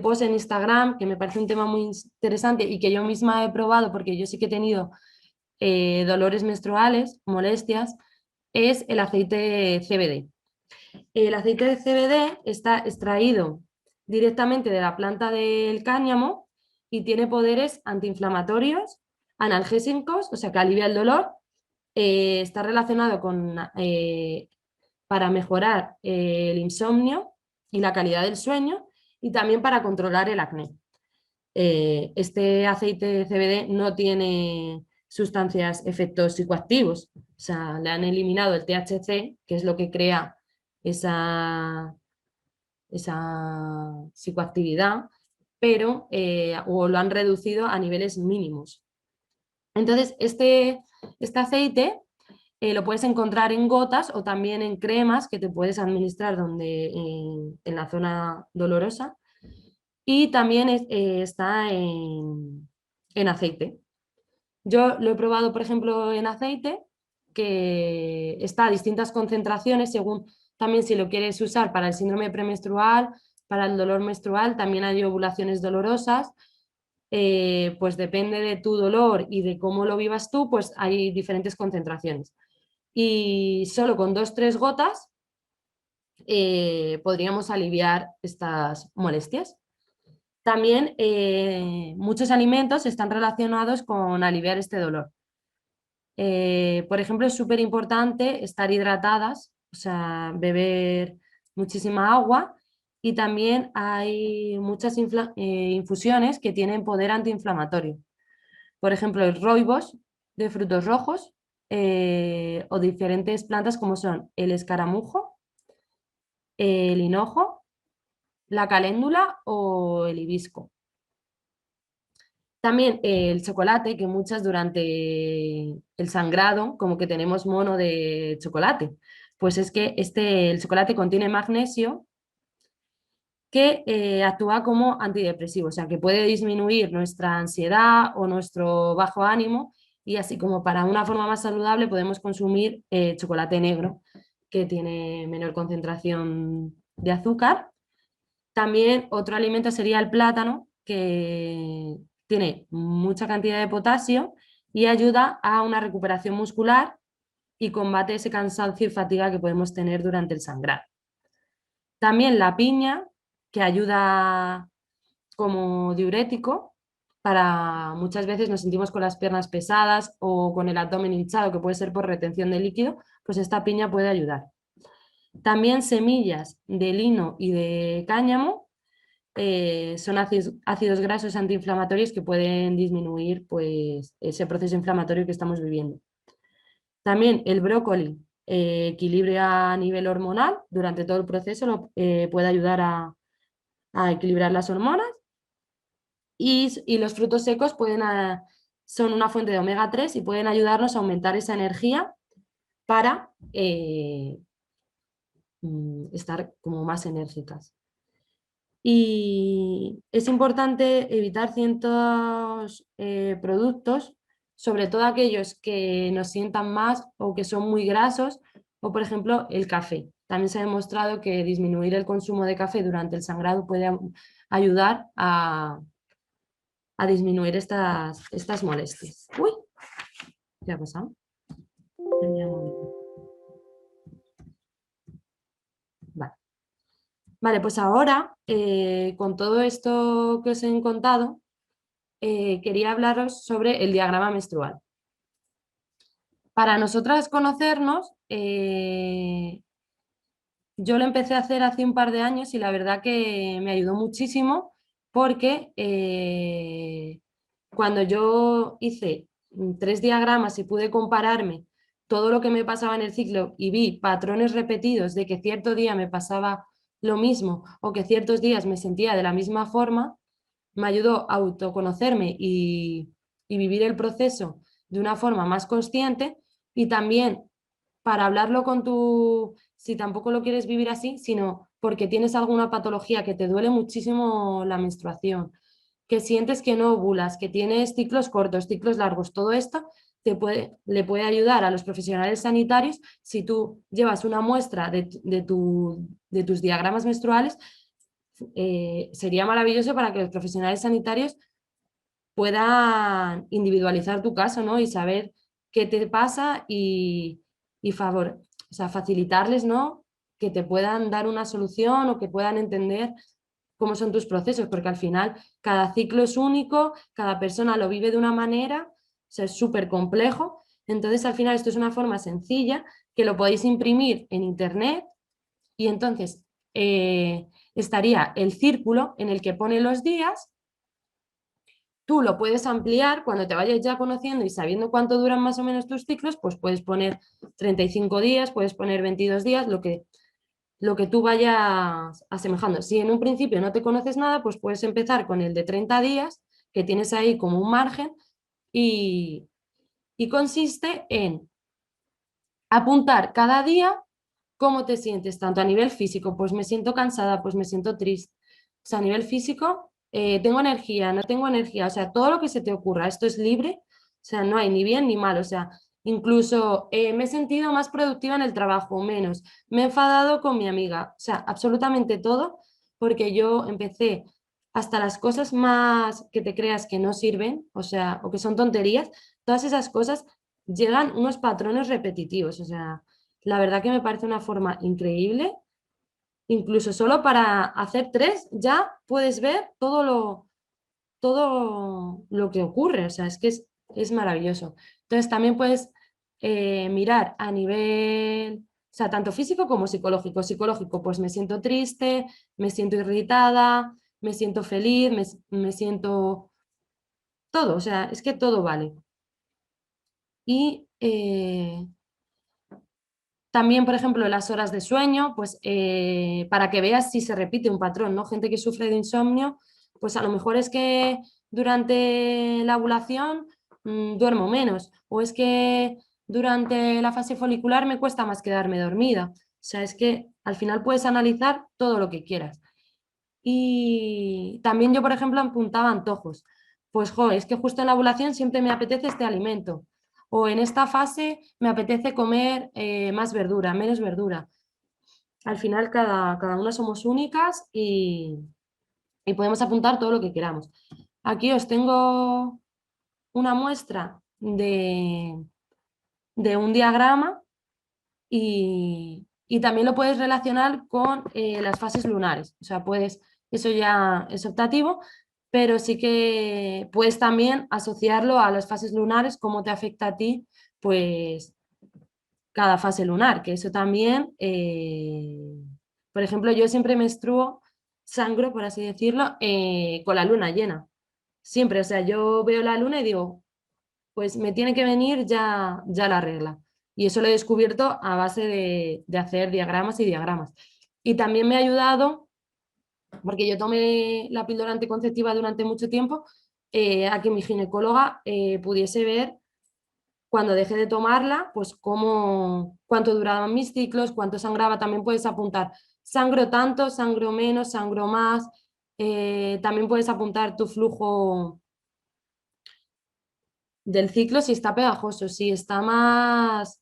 posts en Instagram, que me parece un tema muy interesante y que yo misma he probado porque yo sí que he tenido dolores menstruales, molestias, es el aceite CBD. El aceite de CBD está extraído directamente de la planta del cáñamo y tiene poderes antiinflamatorios, analgésicos, o sea que alivia el dolor. Está relacionado con, para mejorar el insomnio y la calidad del sueño, y también para controlar el acné. Este aceite de CBD no tiene sustancias, efectos psicoactivos, o sea, le han eliminado el THC, que es lo que crea esa psicoactividad, pero o lo han reducido a niveles mínimos. Entonces, este aceite lo puedes encontrar en gotas o también en cremas que te puedes administrar en la zona dolorosa, y también está en aceite. Yo lo he probado, por ejemplo, en aceite, que está a distintas concentraciones según también si lo quieres usar para el síndrome premenstrual, para el dolor menstrual. También hay ovulaciones dolorosas. Pues depende de tu dolor y de cómo lo vivas tú, pues hay diferentes concentraciones. Y solo con 2-3 gotas podríamos aliviar estas molestias. También muchos alimentos están relacionados con aliviar este dolor. Por ejemplo, es súper importante estar hidratadas, o sea, beber muchísima agua, y también hay muchas infusiones que tienen poder antiinflamatorio. Por ejemplo, el rooibos de frutos rojos o diferentes plantas como son el escaramujo, el hinojo, la caléndula o el hibisco. También el chocolate, que muchas durante el sangrado como que tenemos mono de chocolate. Pues es que el chocolate contiene magnesio, que actúa como antidepresivo, o sea que puede disminuir nuestra ansiedad o nuestro bajo ánimo, y así como para una forma más saludable podemos consumir chocolate negro, que tiene menor concentración de azúcar. También otro alimento sería el plátano, que tiene mucha cantidad de potasio y ayuda a una recuperación muscular y combate ese cansancio y fatiga que podemos tener durante el sangrado. También la piña, que ayuda como diurético. Muchas veces nos sentimos con las piernas pesadas o con el abdomen hinchado, que puede ser por retención de líquido, pues esta piña puede ayudar. También semillas de lino y de cáñamo son ácidos grasos antiinflamatorios que pueden disminuir pues, ese proceso inflamatorio que estamos viviendo. También el brócoli equilibra a nivel hormonal durante todo el proceso, puede ayudar a equilibrar las hormonas. y los frutos secos son una fuente de omega 3 y pueden ayudarnos a aumentar esa energía para estar como más enérgicas. Y es importante evitar ciertos productos, sobre todo aquellos que nos sientan más o que son muy grasos, o por ejemplo el café. También se ha demostrado que disminuir el consumo de café durante el sangrado puede ayudar a disminuir estas molestias. ¡Uy! ¿Qué ha pasado? Vale, pues ahora, con todo esto que os he contado, quería hablaros sobre el diagrama menstrual. Para nosotras conocernos, yo lo empecé a hacer hace un par de años y la verdad que me ayudó muchísimo porque cuando yo hice 3 diagramas y pude compararme todo lo que me pasaba en el ciclo y vi patrones repetidos de que cierto día me pasaba lo mismo o que ciertos días me sentía de la misma forma, me ayudó a autoconocerme y vivir el proceso de una forma más consciente y también para hablarlo con si tampoco lo quieres vivir así, sino porque tienes alguna patología que te duele muchísimo la menstruación, que sientes que no ovulas, que tienes ciclos cortos, ciclos largos, todo esto le puede ayudar a los profesionales sanitarios si tú llevas una muestra de tus diagramas menstruales. Sería maravilloso para que los profesionales sanitarios puedan individualizar tu caso, ¿no? Y saber qué te pasa y facilitarles, ¿no? Que te puedan dar una solución o que puedan entender cómo son tus procesos, porque al final cada ciclo es único, cada persona lo vive de una manera, o sea, es súper complejo. Entonces, al final, esto es una forma sencilla que lo podéis imprimir en internet y entonces estaría el círculo en el que pone los días. Tú lo puedes ampliar cuando te vayas ya conociendo y sabiendo cuánto duran más o menos tus ciclos, pues puedes poner 35 días, puedes poner 22 días, lo que tú vayas asemejando. Si en un principio no te conoces nada, pues puedes empezar con el de 30 días, que tienes ahí como un margen, y consiste en apuntar cada día cómo te sientes, tanto a nivel físico, pues me siento cansada, pues me siento triste. O sea, a nivel físico, tengo energía, no tengo energía, o sea, todo lo que se te ocurra, esto es libre, o sea, no hay ni bien ni mal, o sea, incluso me he sentido más productiva en el trabajo, menos, me he enfadado con mi amiga, o sea, absolutamente todo, porque yo empecé hasta las cosas más que te creas que no sirven, o sea, o que son tonterías, todas esas cosas llegan unos patrones repetitivos, o sea, la verdad que me parece una forma increíble. Incluso solo para hacer 3 ya puedes ver todo lo que ocurre, o sea, es que es maravilloso. Entonces también puedes mirar a nivel, o sea, tanto físico como psicológico. Psicológico, pues me siento triste, me siento irritada, me siento feliz, me siento todo, o sea, es que todo vale. Y también, por ejemplo, las horas de sueño, pues para que veas si se repite un patrón, ¿no? Gente que sufre de insomnio, pues a lo mejor es que durante la ovulación duermo menos, o es que durante la fase folicular me cuesta más quedarme dormida. O sea, es que al final puedes analizar todo lo que quieras. Y también yo, por ejemplo, apuntaba antojos. Pues, es que justo en la ovulación siempre me apetece este alimento. O en esta fase me apetece comer más verdura, menos verdura. Al final cada una somos únicas y podemos apuntar todo lo que queramos. Aquí os tengo una muestra de un diagrama y también lo puedes relacionar con las fases lunares. O sea, eso ya es optativo, pero sí que puedes también asociarlo a las fases lunares, cómo te afecta a ti, pues, cada fase lunar, que eso también, por ejemplo, yo siempre sangro, por así decirlo, con la luna llena. Siempre, o sea, yo veo la luna y digo, pues me tiene que venir ya la regla. Y eso lo he descubierto a base de hacer diagramas y diagramas. Y también me ha ayudado porque yo tomé la píldora anticonceptiva durante mucho tiempo, a que mi ginecóloga pudiese ver cuando dejé de tomarla, pues cuánto duraban mis ciclos, cuánto sangraba. También puedes apuntar, sangro tanto, sangro menos, sangro más. También puedes apuntar tu flujo del ciclo, si está pegajoso, si está más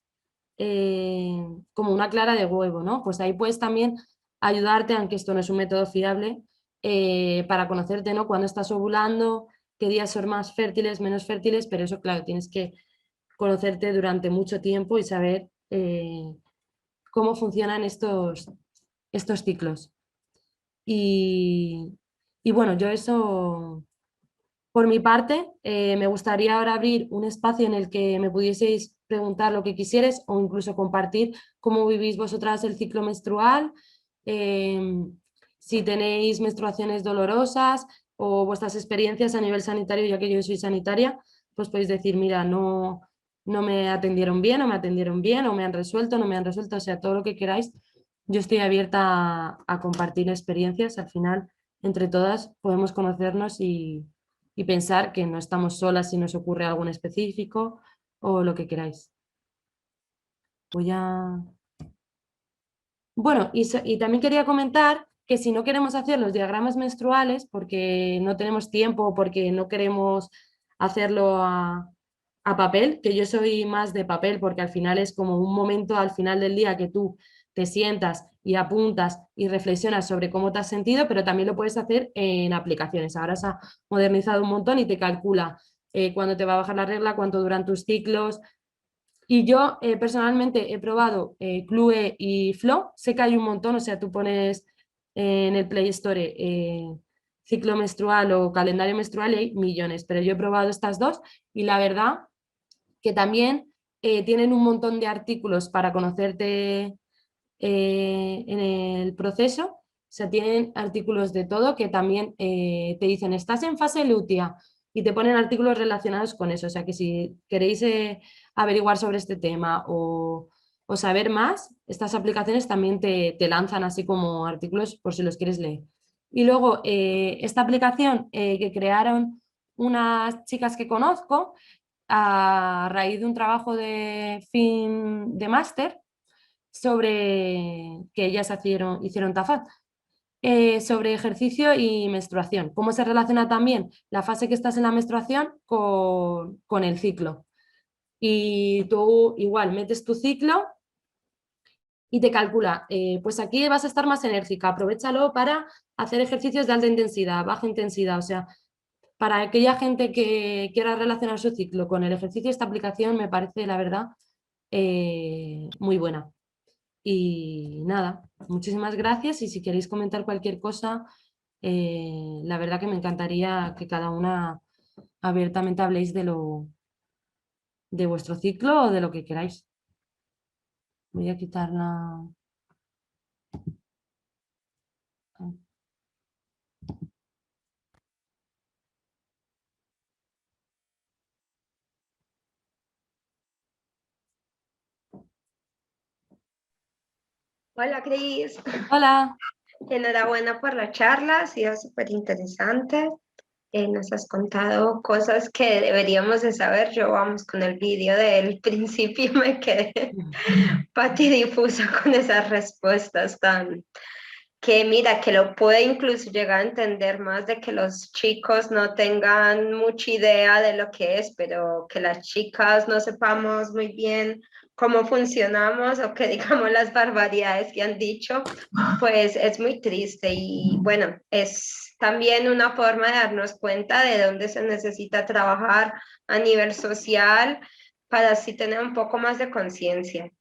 como una clara de huevo, ¿no? Pues ahí puedes también ayudarte, aunque esto no es un método fiable, para conocerte, ¿no? Cuándo estás ovulando, qué días son más fértiles, menos fértiles, pero eso, claro, tienes que conocerte durante mucho tiempo y saber cómo funcionan estos ciclos. Y bueno, yo eso, por mi parte, me gustaría ahora abrir un espacio en el que me pudieseis preguntar lo que quisierais o incluso compartir cómo vivís vosotras el ciclo menstrual, si tenéis menstruaciones dolorosas o vuestras experiencias a nivel sanitario, ya que yo soy sanitaria, pues podéis decir, mira, no me atendieron bien o me atendieron bien o me han resuelto, no me han resuelto, o sea, todo lo que queráis. Yo estoy abierta a compartir experiencias. Al final, entre todas, podemos conocernos y pensar que no estamos solas si nos ocurre algo en específico o lo que queráis. Voy a... Bueno, y también quería comentar que si no queremos hacer los diagramas menstruales porque no tenemos tiempo o porque no queremos hacerlo a papel, que yo soy más de papel porque al final es como un momento al final del día que tú te sientas y apuntas y reflexionas sobre cómo te has sentido, pero también lo puedes hacer en aplicaciones. Ahora se ha modernizado un montón y te calcula cuándo te va a bajar la regla, cuánto duran tus ciclos. Y yo personalmente he probado Clue y Flow, sé que hay un montón, o sea, tú pones en el Play Store ciclo menstrual o calendario menstrual y hay millones, pero yo he probado estas dos y la verdad que también tienen un montón de artículos para conocerte en el proceso, o sea, tienen artículos de todo que también te dicen, estás en fase lútea y te ponen artículos relacionados con eso, o sea, que si queréis averiguar sobre este tema o saber más, estas aplicaciones también te lanzan así como artículos por si los quieres leer. Y luego, esta aplicación que crearon unas chicas que conozco a raíz de un trabajo de fin de máster sobre que ellas hicieron TAFAT, sobre ejercicio y menstruación. ¿Cómo se relaciona también la fase que estás en la menstruación con el ciclo? Y tú igual metes tu ciclo y te calcula, pues aquí vas a estar más enérgica, aprovéchalo para hacer ejercicios de alta intensidad, baja intensidad, o sea, para aquella gente que quiera relacionar su ciclo con el ejercicio, esta aplicación me parece, la verdad, muy buena. Y nada, muchísimas gracias y si queréis comentar cualquier cosa, la verdad que me encantaría que cada una abiertamente habléis de vuestro ciclo o de lo que queráis. Voy a quitar la... Hola, Cris. Hola. Enhorabuena por la charla, ha sido súper interesante. Nos has contado cosas que deberíamos de saber. Yo vamos con el vídeo del principio y me quedé patidifusa con esas respuestas tan... que mira, que lo puede incluso llegar a entender más de que los chicos no tengan mucha idea de lo que es, pero que las chicas no sepamos muy bien cómo funcionamos o que digamos las barbaridades que han dicho, pues es muy triste y bueno, es también una forma de darnos cuenta de dónde se necesita trabajar a nivel social para así tener un poco más de conciencia.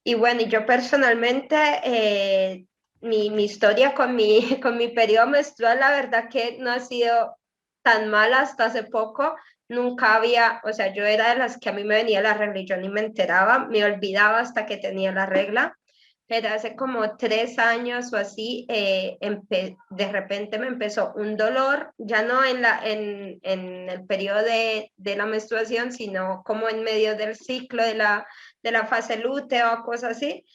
Y bueno, yo personalmente, mi historia con con mi periodo menstrual, la verdad que no ha sido tan mala hasta hace poco. Nunca había, o sea, yo era de las que a mí me venía la regla y yo ni me enteraba, me olvidaba hasta que tenía la regla. Pero hace como 3 años o así, de repente me empezó un dolor, ya no en el periodo de la menstruación, sino como en medio del ciclo de la fase lútea o cosas así.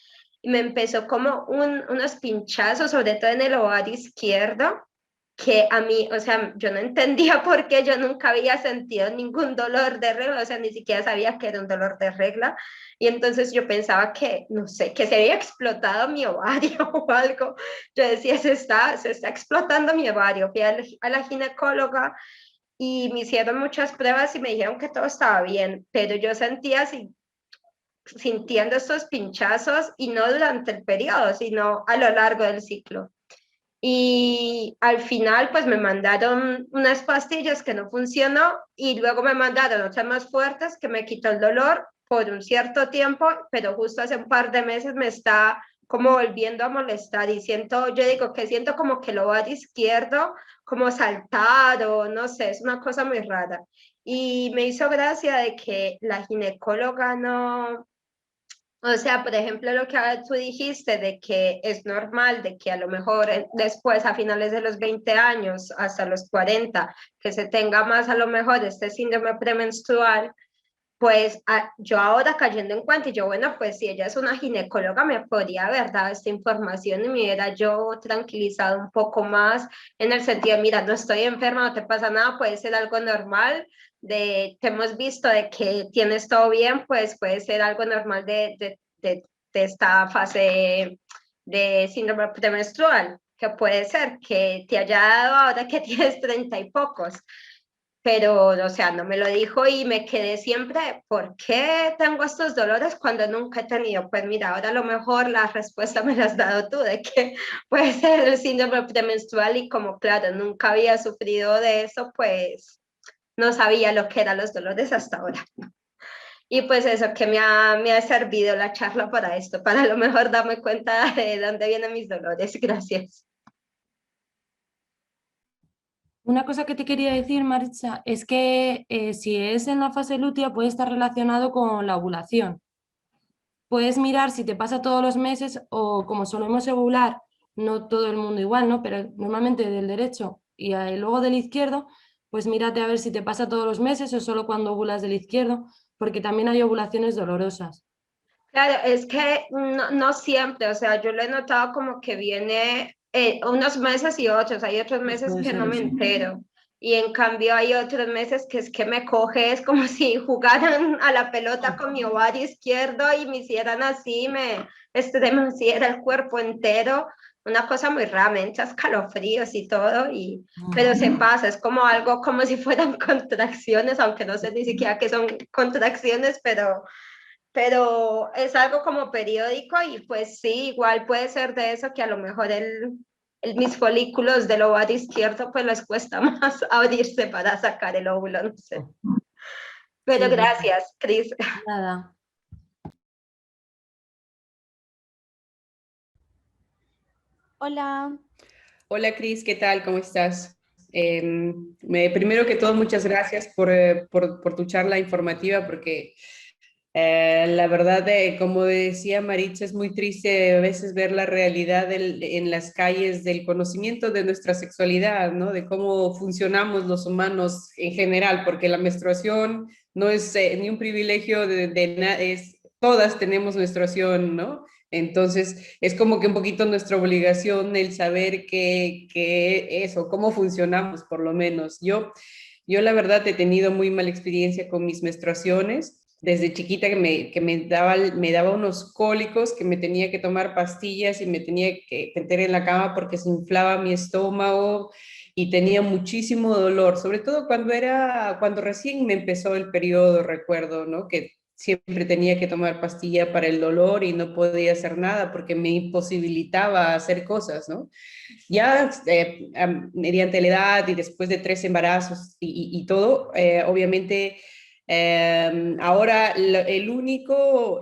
Y me empezó como unos pinchazos, sobre todo en el ovario izquierdo, que a mí, o sea, yo no entendía por qué yo nunca había sentido ningún dolor de regla, o sea, ni siquiera sabía que era un dolor de regla, y entonces yo pensaba que, no sé, que se había explotado mi ovario o algo. Yo decía, se está explotando mi ovario. Fui a la ginecóloga y me hicieron muchas pruebas y me dijeron que todo estaba bien, pero yo sentía así, sintiendo estos pinchazos y no durante el periodo, sino a lo largo del ciclo. Y al final pues me mandaron unas pastillas que no funcionó y luego me mandaron otras más fuertes que me quitó el dolor por un cierto tiempo, pero justo hace un par de meses me está como volviendo a molestar y siento, yo digo que siento como que el ovario izquierdo como saltar o no sé, es una cosa muy rara. Y me hizo gracia de que la ginecóloga no, o sea, por ejemplo, lo que tú dijiste de que es normal, de que a lo mejor después, a finales de los 20 años, hasta los 40, que se tenga más a lo mejor este síndrome premenstrual, pues yo ahora cayendo en cuenta, y yo, bueno, pues si ella es una ginecóloga, me podría haber dado esta información y me hubiera yo tranquilizado un poco más en el sentido, mira, no estoy enferma, no te pasa nada, puede ser algo normal, te hemos visto de que tienes todo bien, pues puede ser algo normal de esta fase de síndrome premenstrual, que puede ser que te haya dado ahora que tienes 30 y pocos, pero, o sea, no me lo dijo y me quedé siempre, ¿por qué tengo estos dolores cuando nunca he tenido? Pues mira, ahora a lo mejor la respuesta me la has dado tú, de que puede ser el síndrome premenstrual y como, claro, nunca había sufrido de eso, pues no sabía lo que eran los dolores hasta ahora. Y pues eso, que me ha servido la charla para esto, para a lo mejor darme cuenta de dónde vienen mis dolores. Gracias. Una cosa que te quería decir, Maritza, es que si es en la fase lútea puede estar relacionado con la ovulación. Puedes mirar si te pasa todos los meses o como solemos ovular, no todo el mundo igual, ¿no? Pero normalmente del derecho y luego del izquierdo, pues mírate a ver si te pasa todos los meses o solo cuando ovulas del izquierdo, porque también hay ovulaciones dolorosas. Claro, es que no, no siempre, o sea, yo lo he notado como que viene unos meses y otros, hay otros meses Puede que ser no me eso. entero. Y en cambio hay otros meses que es que me coge, es como si jugaran a la pelota con mi ovario izquierdo y me hicieran así, me estremeciera el cuerpo entero, una cosa muy rara, me echa escalofríos y todo, pero se pasa, es como algo como si fueran contracciones, aunque no sé ni siquiera qué son contracciones, pero es algo como periódico y pues sí, igual puede ser de eso que a lo mejor mis folículos del ovario izquierdo pues les cuesta más abrirse para sacar el óvulo, no sé. Pero Sí, gracias, Cris. nada. Hola. Hola Cris, ¿qué tal? ¿Cómo estás? Primero que todo, muchas gracias por tu charla informativa, porque la verdad, como decía Maritza, es muy triste a veces ver la realidad en las calles del conocimiento de nuestra sexualidad, ¿no? De cómo funcionamos los humanos en general, porque la menstruación no es ni un privilegio todas tenemos menstruación, ¿no? Entonces, es como que un poquito nuestra obligación el saber cómo funcionamos, por lo menos. Yo la verdad he tenido muy mala experiencia con mis menstruaciones. Desde chiquita que me daba unos cólicos, que me tenía que tomar pastillas y me tenía que meter en la cama porque se inflaba mi estómago y tenía muchísimo dolor, sobre todo cuando recién me empezó el periodo, recuerdo, ¿no? Que siempre tenía que tomar pastilla para el dolor y no podía hacer nada porque me imposibilitaba hacer cosas, ¿no? Ya mediante la edad y después de 3 embarazos y todo, obviamente ahora el único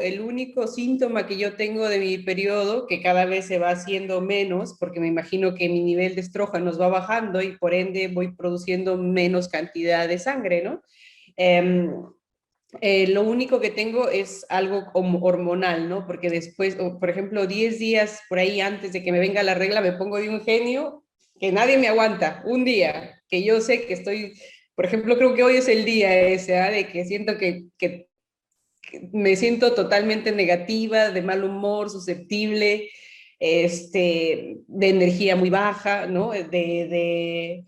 síntoma que yo tengo de mi periodo, que cada vez se va haciendo menos, porque me imagino que mi nivel de estrógenos va bajando y por ende voy produciendo menos cantidad de sangre, ¿no? Lo único que tengo es algo como hormonal, ¿no? Porque después, por ejemplo, 10 días por ahí antes de que me venga la regla, me pongo de un genio que nadie me aguanta. Un día que yo sé que estoy, por ejemplo, creo que hoy es el día ese, de que siento que me siento totalmente negativa, de mal humor, susceptible. de energía muy baja, ¿no? De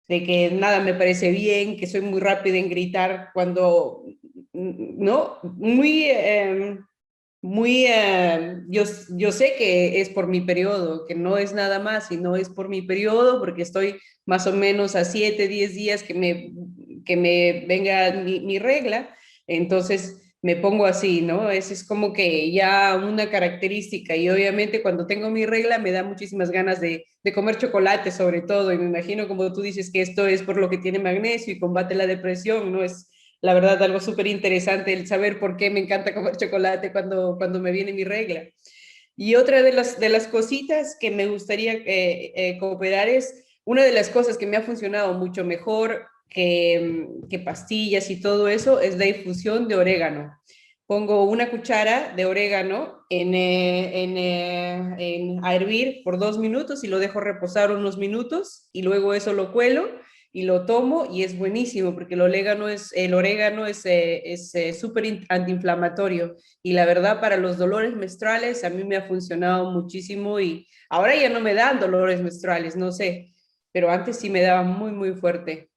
que nada me parece bien, que soy muy rápida en gritar cuando, ¿no? Yo sé que es por mi periodo, que no es nada más, sino es por mi periodo, porque estoy más o menos a 7, 10 días que me venga mi regla, entonces me pongo así, ¿no? Es como que ya una característica, y obviamente cuando tengo mi regla me da muchísimas ganas de comer chocolate sobre todo, y me imagino como tú dices que esto es por lo que tiene magnesio y combate la depresión, ¿no? Es la verdad algo súper interesante el saber por qué me encanta comer chocolate cuando me viene mi regla. Y otra de las cositas que me gustaría cooperar es, una de las cosas que me ha funcionado mucho mejor que pastillas y todo eso es la infusión de orégano. Pongo una cuchara de orégano a hervir por 2 minutos y lo dejo reposar unos minutos y luego eso lo cuelo y lo tomo y es buenísimo porque el orégano es súper antiinflamatorio y la verdad para los dolores menstruales a mí me ha funcionado muchísimo y ahora ya no me dan dolores menstruales, no sé, pero antes sí me daba muy, muy fuerte.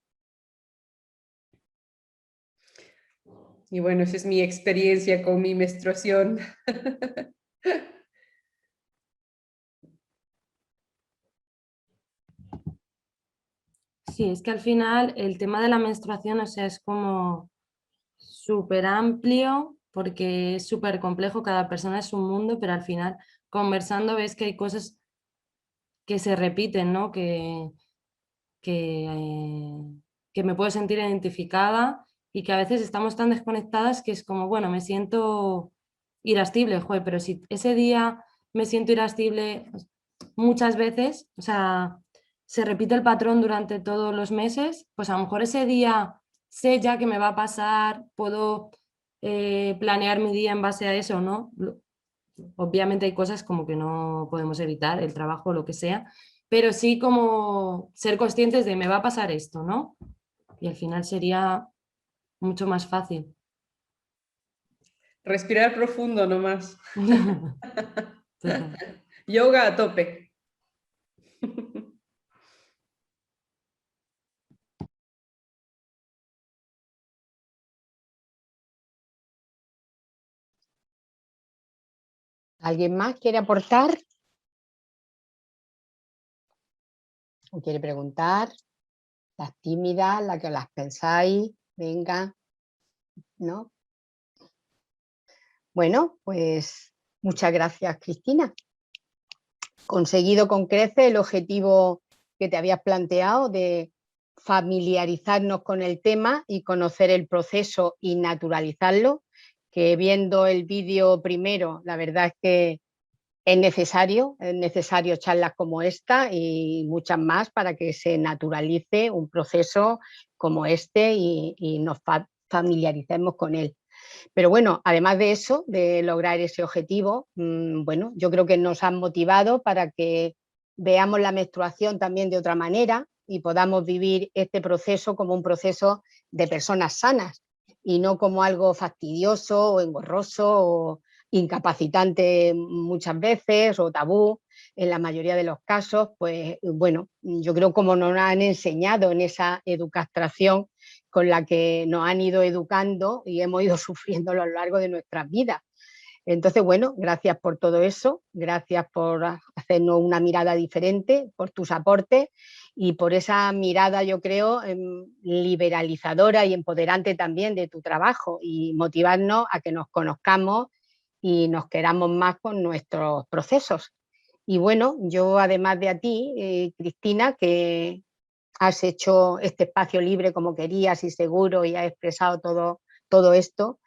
Y bueno, esa es mi experiencia con mi menstruación. Sí, es que al final el tema de la menstruación, o sea, es como súper amplio porque es súper complejo, cada persona es un mundo, pero al final conversando ves que hay cosas que se repiten, ¿no? Que me puedo sentir identificada y que a veces estamos tan desconectadas que es como, bueno, me siento irascible, joder, pero si ese día me siento irascible muchas veces, o sea, se repite el patrón durante todos los meses, pues a lo mejor ese día sé ya que me va a pasar, puedo planear mi día en base a eso, ¿no? Obviamente hay cosas como que no podemos evitar, el trabajo, lo que sea, pero sí como ser conscientes de me va a pasar esto, ¿no? Y al final sería mucho más fácil. Respirar profundo nomás. Total. Yoga a tope. ¿Alguien más quiere aportar? ¿O quiere preguntar? Las tímidas, las que las pensáis, venga, ¿no? Bueno, pues muchas gracias, Cristina. Conseguido con creces el objetivo que te habías planteado de familiarizarnos con el tema y conocer el proceso y naturalizarlo, que viendo el vídeo primero, la verdad es que es necesario charlas como esta y muchas más para que se naturalice un proceso como este y nos familiaricemos con él. Pero bueno, además de eso, de lograr ese objetivo, bueno, yo creo que nos han motivado para que veamos la menstruación también de otra manera y podamos vivir este proceso como un proceso de personas sanas y no como algo fastidioso o engorroso o incapacitante muchas veces o tabú en la mayoría de los casos. Pues bueno, yo creo como nos han enseñado en esa educación con la que nos han ido educando y hemos ido sufriendo a lo largo de nuestras vidas. Entonces, bueno, gracias por todo eso, gracias por hacernos una mirada diferente, por tus aportes y por esa mirada, yo creo, liberalizadora y empoderante también de tu trabajo y motivarnos a que nos conozcamos y nos queramos más con nuestros procesos. Y bueno, yo además de a ti, Cristina, que has hecho este espacio libre como querías y seguro y has expresado todo esto,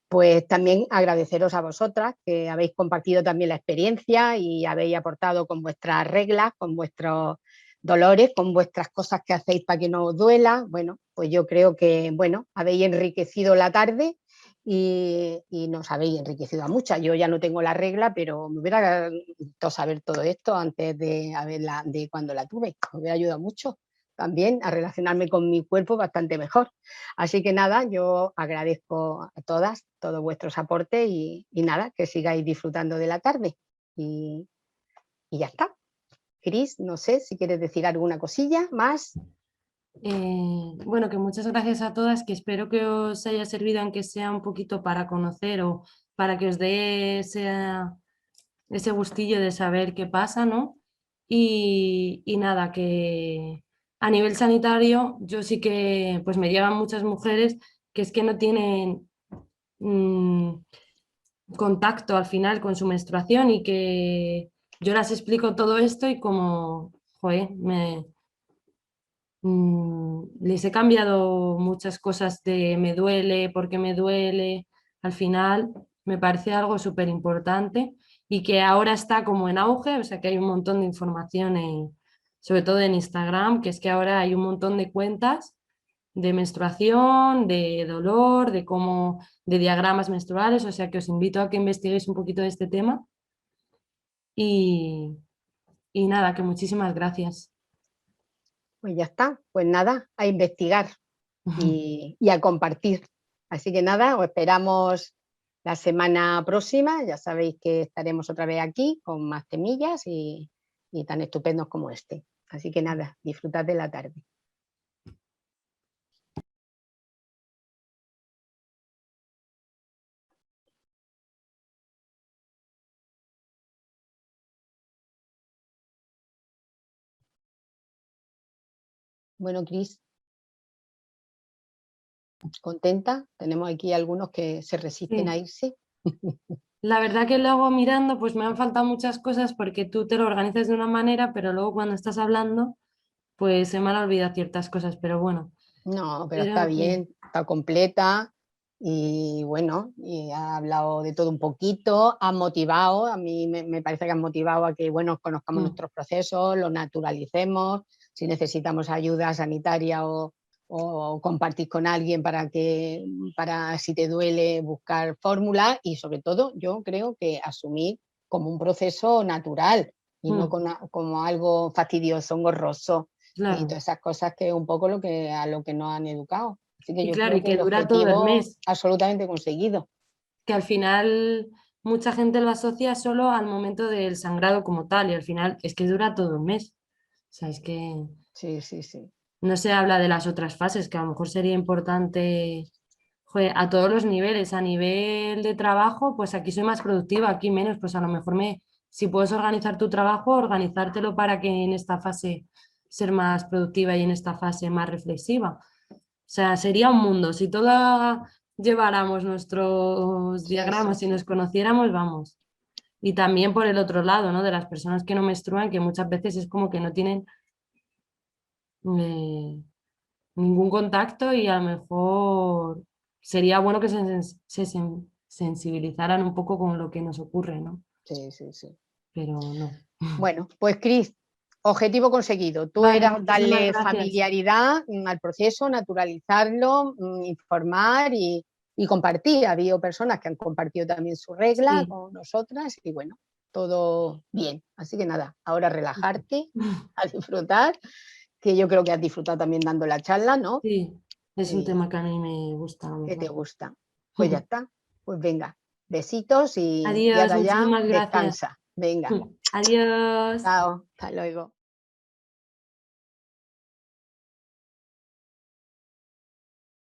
pues también agradeceros a vosotras que habéis compartido también la experiencia y habéis aportado con vuestras reglas, con vuestros dolores, con vuestras cosas que hacéis para que no os duela. Bueno, pues yo creo que, bueno, habéis enriquecido la tarde y nos habéis enriquecido a muchas. Yo ya no tengo la regla, pero me hubiera gustado saber todo esto antes de cuando la tuve. Me hubiera ayudado mucho también a relacionarme con mi cuerpo bastante mejor. Así que nada, yo agradezco a todas todos vuestros aportes y nada, que sigáis disfrutando de la tarde. Y y ya está. Cris, no sé si quieres decir alguna cosilla más. Bueno, que muchas gracias a todas, que espero que os haya servido, aunque sea un poquito para conocer o para que os dé ese gustillo de saber qué pasa, ¿no? Y nada, que a nivel sanitario yo sí que pues me llevan muchas mujeres que es que no tienen contacto al final con su menstruación y que yo las explico todo esto y como, joder, les he cambiado muchas cosas de me duele, porque me duele, al final me parece algo súper importante y que ahora está como en auge, o sea que hay un montón de información, sobre todo en Instagram, que es que ahora hay un montón de cuentas de menstruación, de dolor, de diagramas menstruales, o sea que os invito a que investiguéis un poquito de este tema y nada, que muchísimas gracias. Pues ya está, pues nada, a investigar y a compartir. Así que nada, os esperamos la semana próxima, ya sabéis que estaremos otra vez aquí con más temillas y tan estupendos como este. Así que nada, disfrutad de la tarde. Bueno, Cris, ¿contenta? Tenemos aquí algunos que se resisten a irse. La verdad que luego mirando pues me han faltado muchas cosas porque tú te lo organizas de una manera, pero luego cuando estás hablando pues se me han olvidado ciertas cosas, pero bueno. No, pero está bien, está completa y bueno, y ha hablado de todo un poquito, ha motivado, a mí me parece que han motivado a que bueno, conozcamos nuestros procesos, los naturalicemos, si necesitamos ayuda sanitaria o compartir con alguien para si te duele buscar fórmulas y sobre todo yo creo que asumir como un proceso natural y no como algo fastidioso, engorroso. Claro. Y todas esas cosas que es un poco a lo que nos han educado. Así que y yo claro, creo y que el dura todo el mes. Absolutamente conseguido. Que al final mucha gente lo asocia solo al momento del sangrado como tal y al final es que dura todo el mes. O sea, es que sí, sí, sí. No se habla de las otras fases, que a lo mejor sería importante, joder, a todos los niveles. A nivel de trabajo, pues aquí soy más productiva, aquí menos, pues a lo mejor si puedes organizar tu trabajo, organizártelo para que en esta fase ser más productiva y en esta fase más reflexiva. O sea, sería un mundo. Si todos lleváramos nuestros diagramas y nos conociéramos, vamos. Y también por el otro lado, ¿no? De las personas que no menstruan, que muchas veces es como que no tienen ningún contacto y a lo mejor sería bueno que se sensibilizaran un poco con lo que nos ocurre, ¿no? Sí, sí, sí. Pero no. Bueno, pues Cris, objetivo conseguido. Tú eras darle familiaridad al proceso, naturalizarlo, informar y compartir. Ha habido personas que han compartido también su regla con nosotras y bueno, todo bien. Así que nada, ahora relajarte, a disfrutar, que yo creo que has disfrutado también dando la charla, ¿no? Sí, es un tema que a mí me gusta. Que te gusta. Pues ya está. Pues venga, besitos y adiós, ahora ya muchísimas gracias. descansa. Venga. Adiós. Chao, hasta luego.